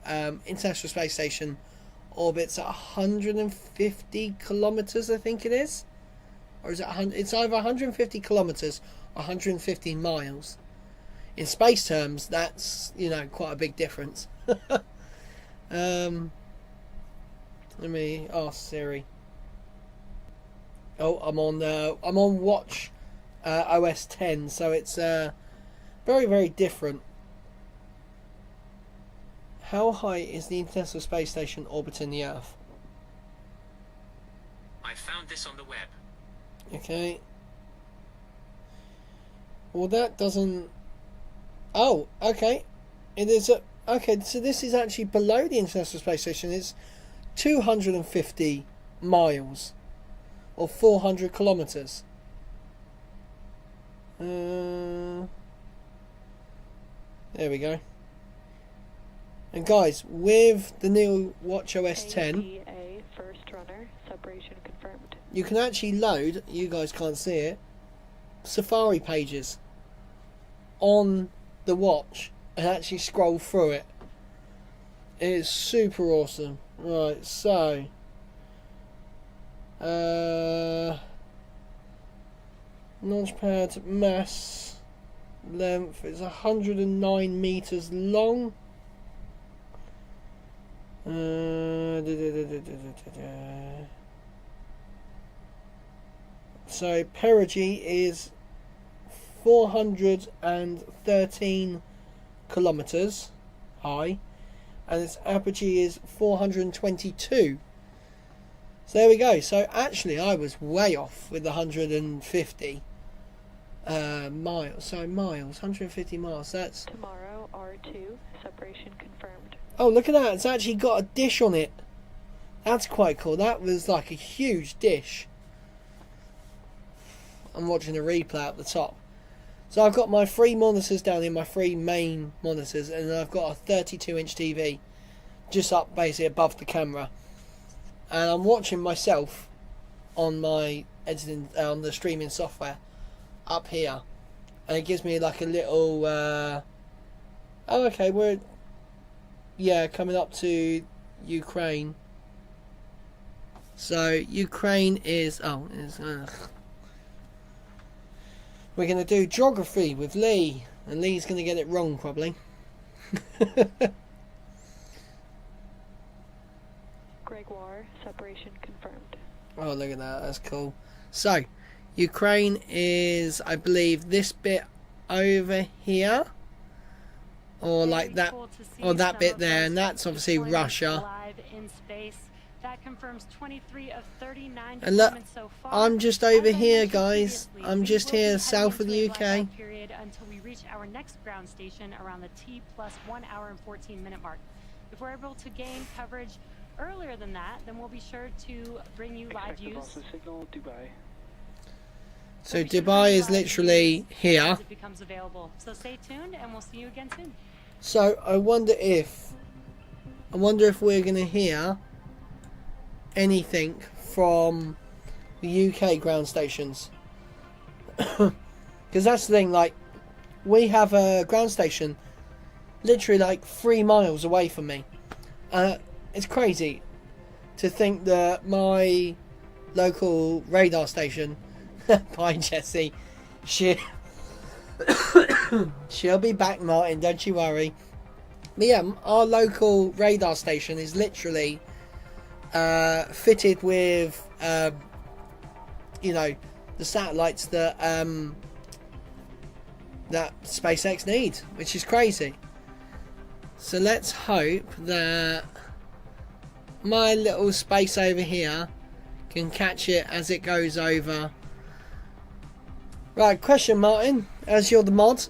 International Space Station orbits at 150 kilometers, I think it is. Or is it 100? It's either 150 kilometers or 150 miles. In space terms, that's, you know, quite a big difference. Let me ask Siri. Oh, I'm on Watch OS 10, so it's very, very different. How high is the International Space Station orbiting the Earth? I found this on the web. Okay. Well, that doesn't. Oh, okay. It is a. Okay, so this is actually below the International Space Station. It's 250 miles, or 400 kilometers. There we go. And guys, with the new WatchOS 10, APA first runner separation confirmed. you can actually load, you guys can't see it, Safari pages on the watch and actually scroll through it. It is super awesome. Right, so launchpad mass length is 109 meters long. So perigee is 413 kilometers high, and its apogee is 422. So there we go. So actually I was way off with the 150 miles. So miles, 150 miles. That's Tomorrow R2 separation confirmed. oh, look at that. It's actually got a dish on it. That's quite cool. That was like a huge dish. I'm watching a replay at the top. So I've got my 3 monitors down here, my 3 main monitors, and I've got a 32-inch TV just up basically above the camera. And I'm watching myself on my editing, on the streaming software up here. And it gives me like a little, oh okay, we're, yeah, coming up to Ukraine. So Ukraine is, we're going to do geography with Lee, and Lee's going to get it wrong probably. Gregoire separation confirmed. Oh, look at that, that's cool. So Ukraine is, I believe, this bit over here, or like that, or that bit there, and that's obviously Russia. Live in space. That confirms 23 of 39 And look, so far. I'm just over here, guys. I'm just here south of the UK. Period until we reach our next ground station around the T plus 1 hour and 14 minute mark. If we're able to gain coverage earlier than that, then we'll be sure to bring you live views. Signal, Dubai. So We should Dubai is provide literally news here. as it becomes available. So stay tuned, and we'll see you again soon. So I wonder if we're gonna hear anything from the UK ground stations. Because that's the thing, like, we have a ground station literally like 3 miles away from me. It's crazy to think that my local radar station, bye Jessie, she'll be back, Martin, don't you worry. But yeah, our local radar station is literally fitted with you know, the satellites that that SpaceX needs, which is crazy. So let's hope that my little space over here can catch it as it goes over. Right, question, Martin, as you're the mod,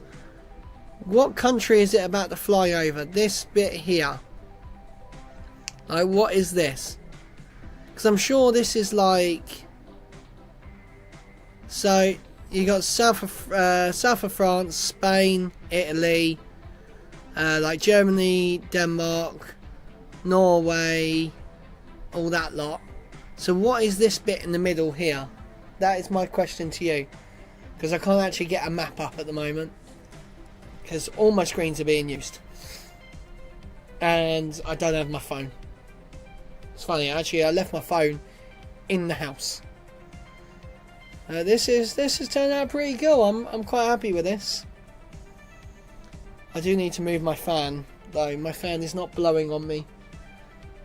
what country is it about to fly over? This bit here. Like, what is this? Because I'm sure this is like... So, you got south of France, Spain, Italy, like Germany, Denmark, Norway, all that lot. So what is this bit in the middle here? That is my question to you. Because I can't actually get a map up at the moment. Because all my screens are being used. And I don't have my phone. It's funny, actually I left my phone in the house. This has turned out pretty cool. I'm quite happy with this. I do need to move my fan, though. My fan is not blowing on me.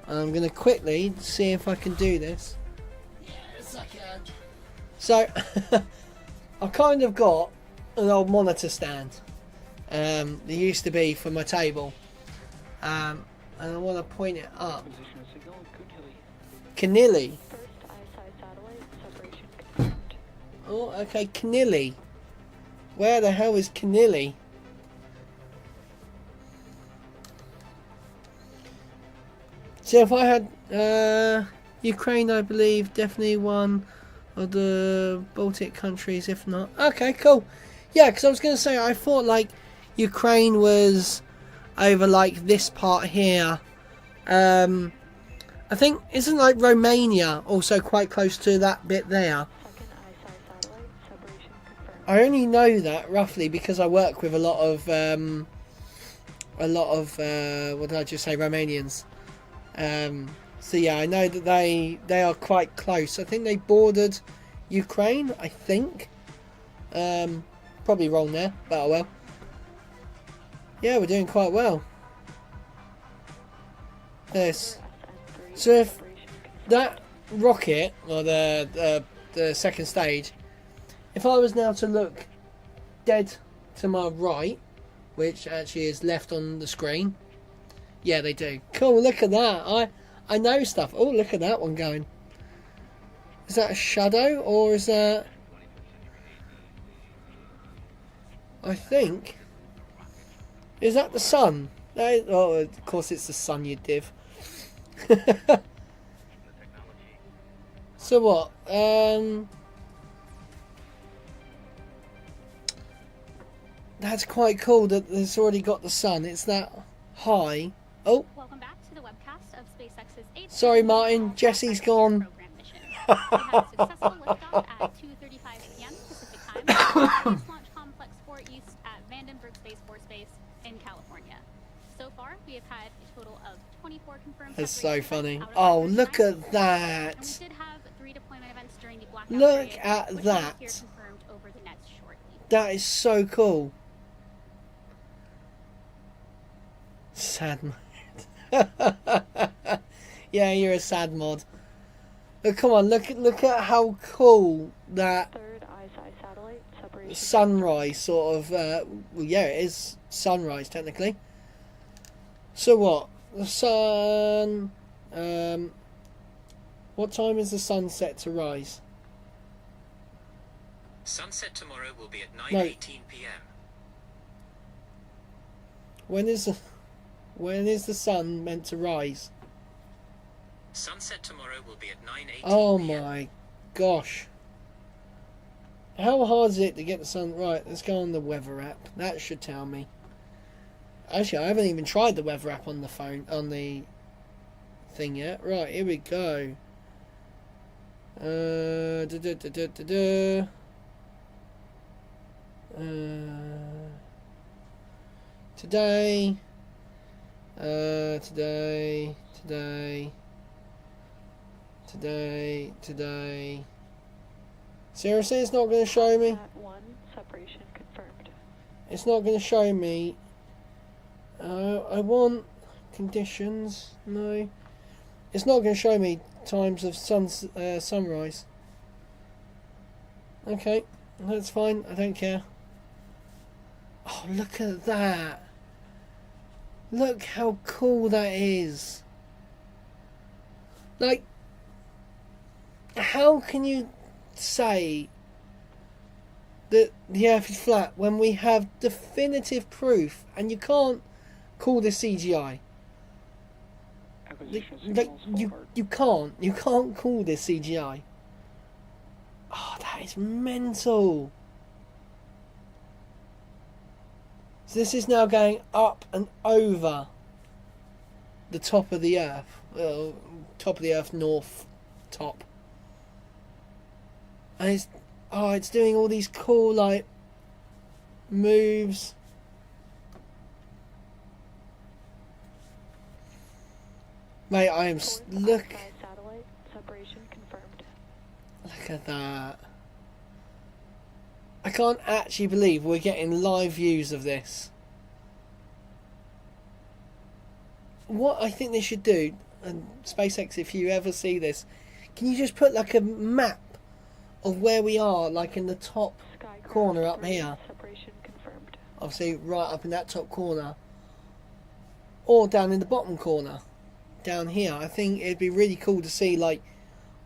I'm going to quickly see if I can do this. Yes, I can. So, I kind of got an old monitor stand. There used to be for my table. And I want to point it up. Position of signal, Canilly. First ISI satellite, separation confirmed. Oh, okay, Canilly. Where the hell is Canilly? So if I had Ukraine, I believe, definitely one of the Baltic countries, if not. Okay, cool. Yeah, because I was going to say, I thought like Ukraine was over like this part here. I think, isn't like Romania also quite close to that bit there? Second ISI satellite, separation confirmed. I only know that roughly because I work with a lot of what did I just say, Romanians. So yeah, I know that they are quite close. I think they bordered Ukraine, I think. Probably wrong there, but oh well. Yeah, we're doing quite well. Yes. So if that rocket, or the second stage, if I was now to look dead to my right, which actually is left on the screen, yeah, they do. Cool, look at that. I know stuff. Oh, look at that one going. Is that a shadow, or is that... I think... Is that the sun? Oh, of course it's the sun, you div. So what? That's quite cool that it's already got the sun. It's that high. Oh. Welcome back to the webcast of SpaceX's 8th Sorry, Martin. Jesse's gone. program mission. We had a successful liftoff at 2:35 p.m. Pacific time at Space Launch Complex 4 East at Vandenberg Space Force Base in California. So far, we have had a total of 24 confirmed. That's so separation funny. events out of Oh, our look time. at And we that. did have 3 deployment events during the blackout Look period, at which will appear that. confirmed over the nets shortly. That is so cool. Sad mod. Yeah, you're a sad mod. But come on, look at how cool that Third ISI satellite, separation sunrise sort of. Well, yeah, it is sunrise technically. So what? The sun. What time is the sun set to rise? Sunset tomorrow will be at 9:18 p.m. When is the sun meant to rise? Sunset tomorrow will be at 9:18 Oh p.m. my gosh. How hard is it to get the sun? Right, let's go on the weather app. That should tell me. Actually, I haven't even tried the weather app on the phone, on the thing yet. Right, here we go. Today. Today. Seriously, it's not going to show me? At 1, separation confirmed. It's not going to show me. I want conditions. No. It's not going to show me times of sunrise. Okay, that's fine. I don't care. Oh, look at that. Look how cool that is. Like, how can you say that the Earth is flat when we have definitive proof, and you can't call this CGI? You can't call this CGI. Oh, that is mental. So this is now going up and over the top of the Earth. Well, top of the Earth, north top. And it's doing all these cool, like, moves. Mate, I am look Satellite separation confirmed. Look at that. I can't actually believe we're getting live views of this. What I think they should do, and SpaceX, if you ever see this, can you just put like a map of where we are, like in the top corner up here? Separation confirmed. Obviously, right up in that top corner, or down in the bottom corner, down here. I think it'd be really cool to see like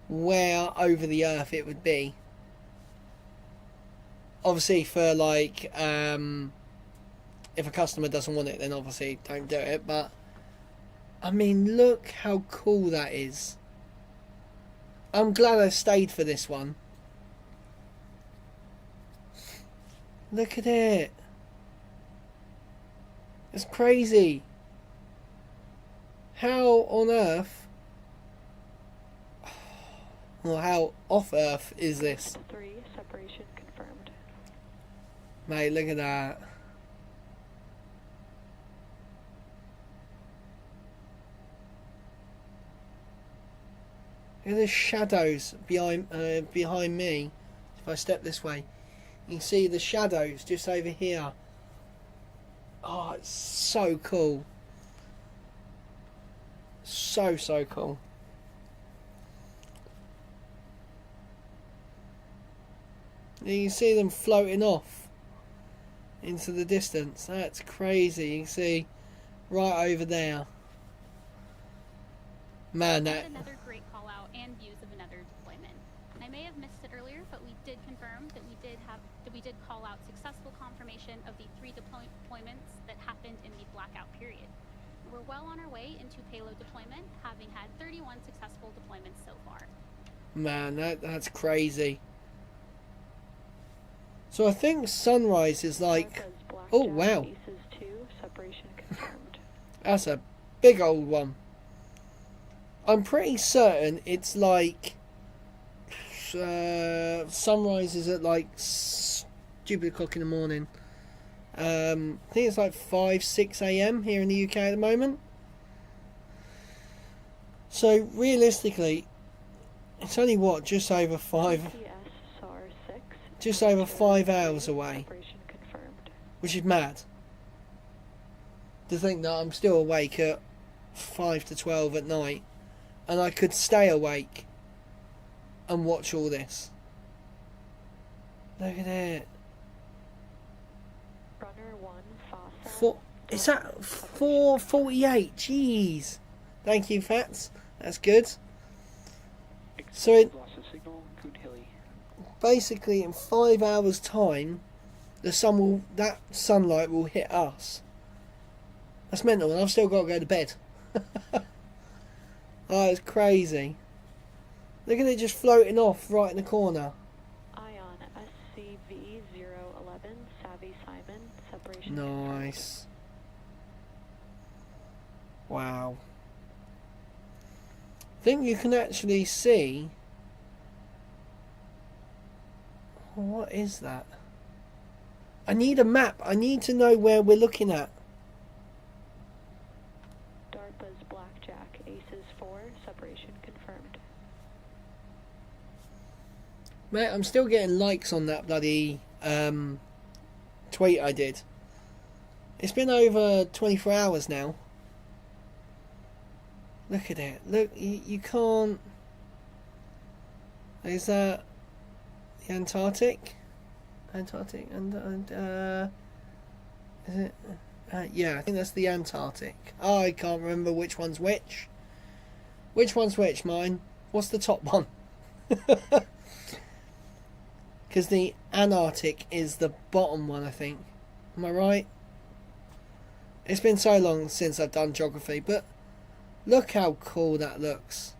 where over the Earth it would be. Obviously, for like if a customer doesn't want it, then obviously don't do it. But I mean, look how cool that is. I'm glad I stayed for this one. Look at it. It's crazy. How on Earth, or how off Earth is this? 3, separation confirmed. Mate, look at that. Look at the shadows behind me. If I step this way, you can see the shadows just over here. Oh, it's so cool. So cool. You can see them floating off into the distance. That's crazy. You can see right over there. Man, that... Another great call out and views of another deployment. I may have missed it earlier, but we did confirm that we did call out successful confirmation of the 3 deployments that happened in the blackout period. We're well on our way into payload deployment, having had 31 successful deployments so far. Man, that's crazy. So I think sunrise is like... Oh, wow. Pieces 2, separation confirmed. That's a big old one. I'm pretty certain it's like... sunrise is at like stupid o'clock in the morning. I think it's like 5-6 a.m. here in the UK at the moment. So realistically, it's only what, just over 5 hours away, which is mad to think that I'm still awake at 5 to 12 at night, and I could stay awake and watch all this. Look at it. Runner 1, Is that 4:48? Jeez. Thank you, Fats. That's good. So it basically in 5 hours time, that sunlight will hit us. That's mental, and I've still got to go to bed. Oh, it's crazy. Look at it just floating off right in the corner. Ion SC 11, Savvy Simon, separation. Nice. Wow. I think you can actually see. What is that? I need a map. I need to know where we're looking at. DARPA's Blackjack, Aces 4, separation confirmed. Mate, I'm still getting likes on that bloody tweet I did. It's been over 24 hours now. Look at it. Look, you can't... Is that the Antarctic? Antarctic and is it? Yeah, I think that's the Antarctic. Oh, I can't remember which one's which. Which one's which, mine? What's the top one? Because the Antarctic is the bottom one, I think. Am I right? It's been so long since I've done geography, but look how cool that looks.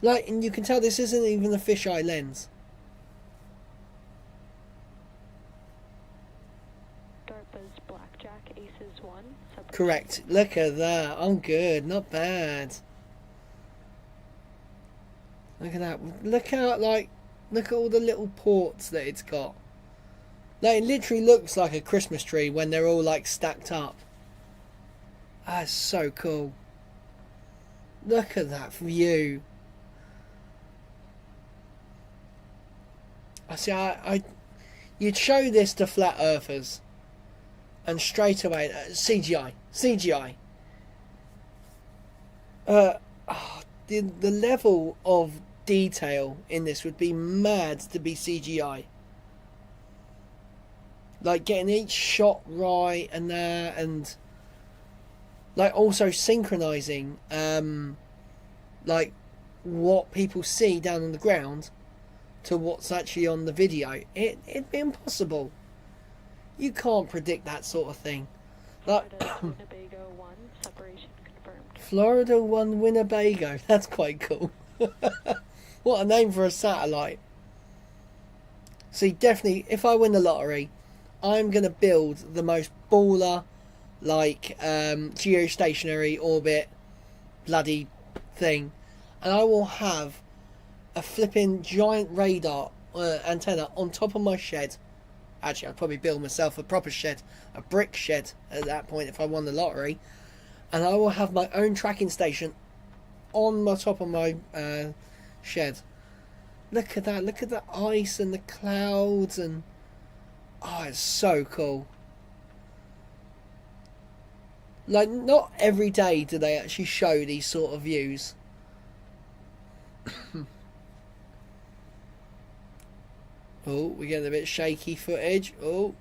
Like, and you can tell this isn't even a fisheye lens. DARPA's Blackjack, Aces 1, separation. Correct. Look at that. I'm good. Not bad. Look at that. Look how, like, look at all the little ports that it's got. Like, it literally looks like a Christmas tree when they're all, like, stacked up. That's so cool. Look at that view. I see. You'd show this to flat earthers, and straight away CGI. The level of detail in this would be mad to be CGI. Like getting each shot right and that, and like also synchronizing like what people see down on the ground to what's actually on the video. It'd be impossible. You can't predict that sort of thing. Like Winnebago 1, separation confirmed. Florida 1 Winnebago. That's quite cool. What a name for a satellite. See, definitely, if I win the lottery, I'm going to build the most baller, like, geostationary orbit bloody thing. And I will have a flipping giant radar antenna on top of my shed. Actually, I'd probably build myself a proper shed, a brick shed at that point if I won the lottery. And I will have my own tracking station on my top of my shed. Look at that. Look at the ice and the clouds and... Oh, it's so cool. Like, not every day do they actually show these sort of views. Oh, we're getting a bit shaky footage. Oh.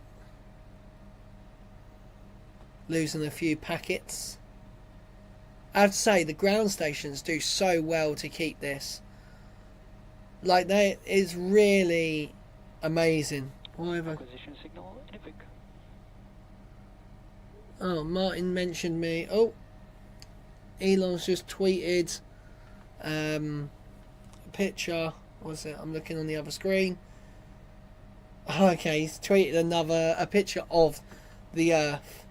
Losing a few packets. I have to say, the ground stations do so well to keep this. Like, that is really amazing. Acquisition signal, Epic. Oh, Martin mentioned me. Oh. Elon's just tweeted a picture. What's it? I'm looking on the other screen. Okay, he's tweeted a picture of the Earth.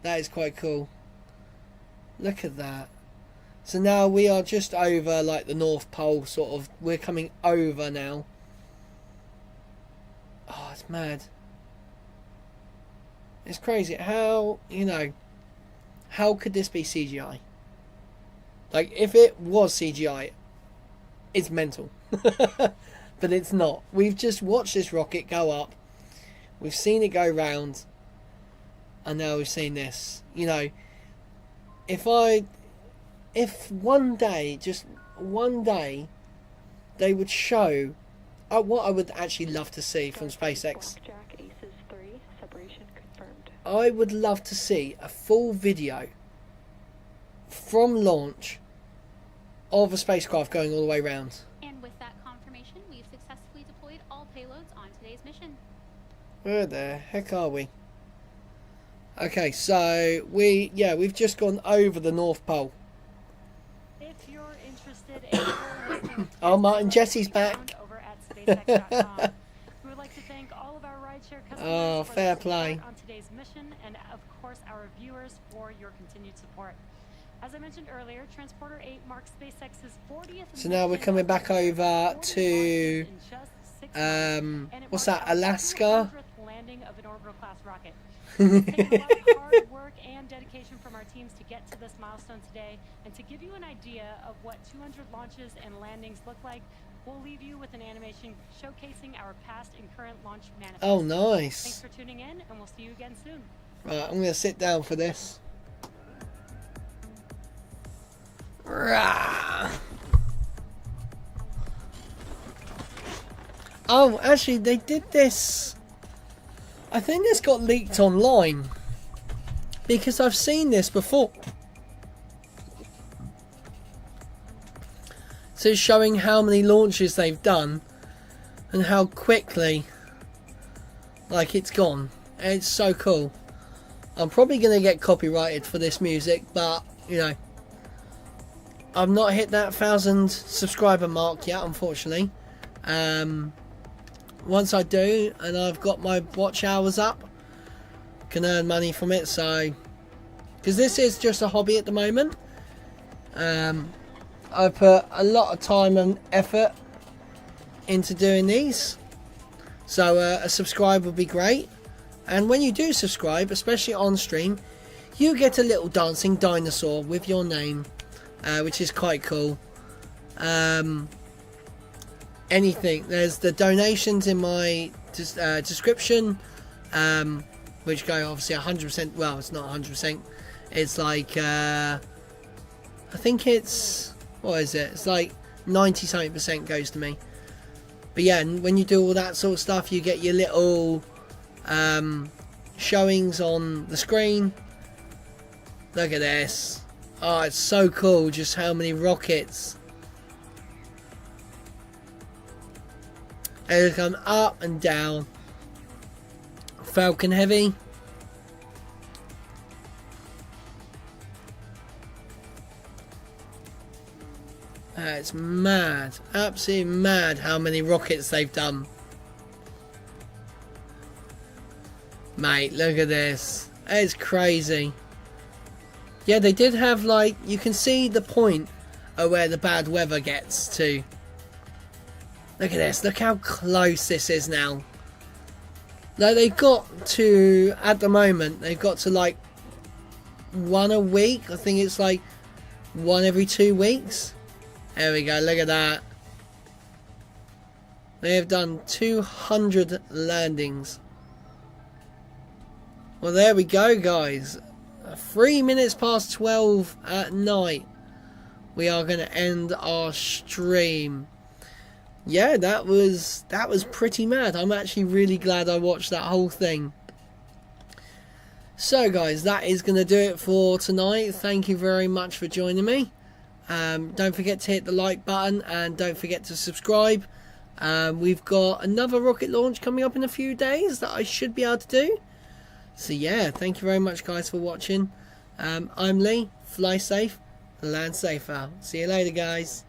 That is quite cool. Look at that. So now we are just over like the North Pole, sort of. We're coming over now. Oh, it's mad. It's crazy. How, you know, how could this be CGI? Like, if it was CGI, it's mental. But it's not. We've just watched this rocket go up. We've seen it go round. And now we've seen this. You know, if one day, just one day, they would show what I would actually love to see from SpaceX. Blackjack, Aces 3, separation confirmed. I would love to see a full video from launch of a spacecraft going all the way round. And with that confirmation, we've successfully deployed all payloads on today's mission. Where the heck are we? Okay, so we've just gone over the North Pole. If you're interested in full Oh, Martin, Jesse's back. over at spacex.com. We would like to thank all of our our rideshare customers Oh, for fair their play. support on today's mission, and of course our viewers for your continued support. As I mentioned earlier, Transporter 8 marks SpaceX's 40th. So now we're coming back over to what's that, Alaska? Landing of an orbital class rocket. It's taken a lot of hard work and dedication from our teams to get to this milestone today, and to give you an idea of what 200 launches and landings look like, we'll leave you with an animation showcasing our past and current launch manifest. Oh, nice. Thanks for tuning in, and we'll see you again soon. Right, I'm going to sit down for this. Rah. Oh, actually, they did this. I think this got leaked online, because I've seen this before. So it's showing how many launches they've done and how quickly, like, it's gone. And it's so cool. I'm probably going to get copyrighted for this music, but, you know, I've not hit that 1,000 subscriber mark yet, unfortunately. Once I do, and I've got my watch hours up, can earn money from it. So, because this is just a hobby at the moment, I put a lot of time and effort into doing these. So a subscribe would be great. And when you do subscribe, especially on stream, you get a little dancing dinosaur with your name, which is quite cool. Anything, there's the donations in my description, which go obviously 100%. Well, it's not 100%. It's like I think it's, what is it? It's like 90 something percent goes to me. But yeah, when you do all that sort of stuff, you get your little showings on the screen. Look at this. Oh, it's so cool just how many rockets. They come up and down. Falcon Heavy. It's mad. Absolutely mad how many rockets they've done. Mate, look at this. It's crazy. Yeah, they did have, like, you can see the point of where the bad weather gets to. Look at this. Look how close this is now. Like, they've got to, at the moment, they've got to, like, one a week. I think it's like one every 2 weeks. There we go. Look at that. They have done 200 landings. Well, there we go, guys. 3 minutes past 12 at night. We are going to end our stream. Yeah, that was pretty mad. I'm actually really glad I watched that whole thing. So guys, that is going to do it for tonight. Thank you very much for joining me. Don't forget to hit the like button and don't forget to subscribe. We've got another rocket launch coming up in a few days that I should be able to do. So yeah, thank you very much guys for watching. I'm Lee. Fly safe, land safer. See you later guys.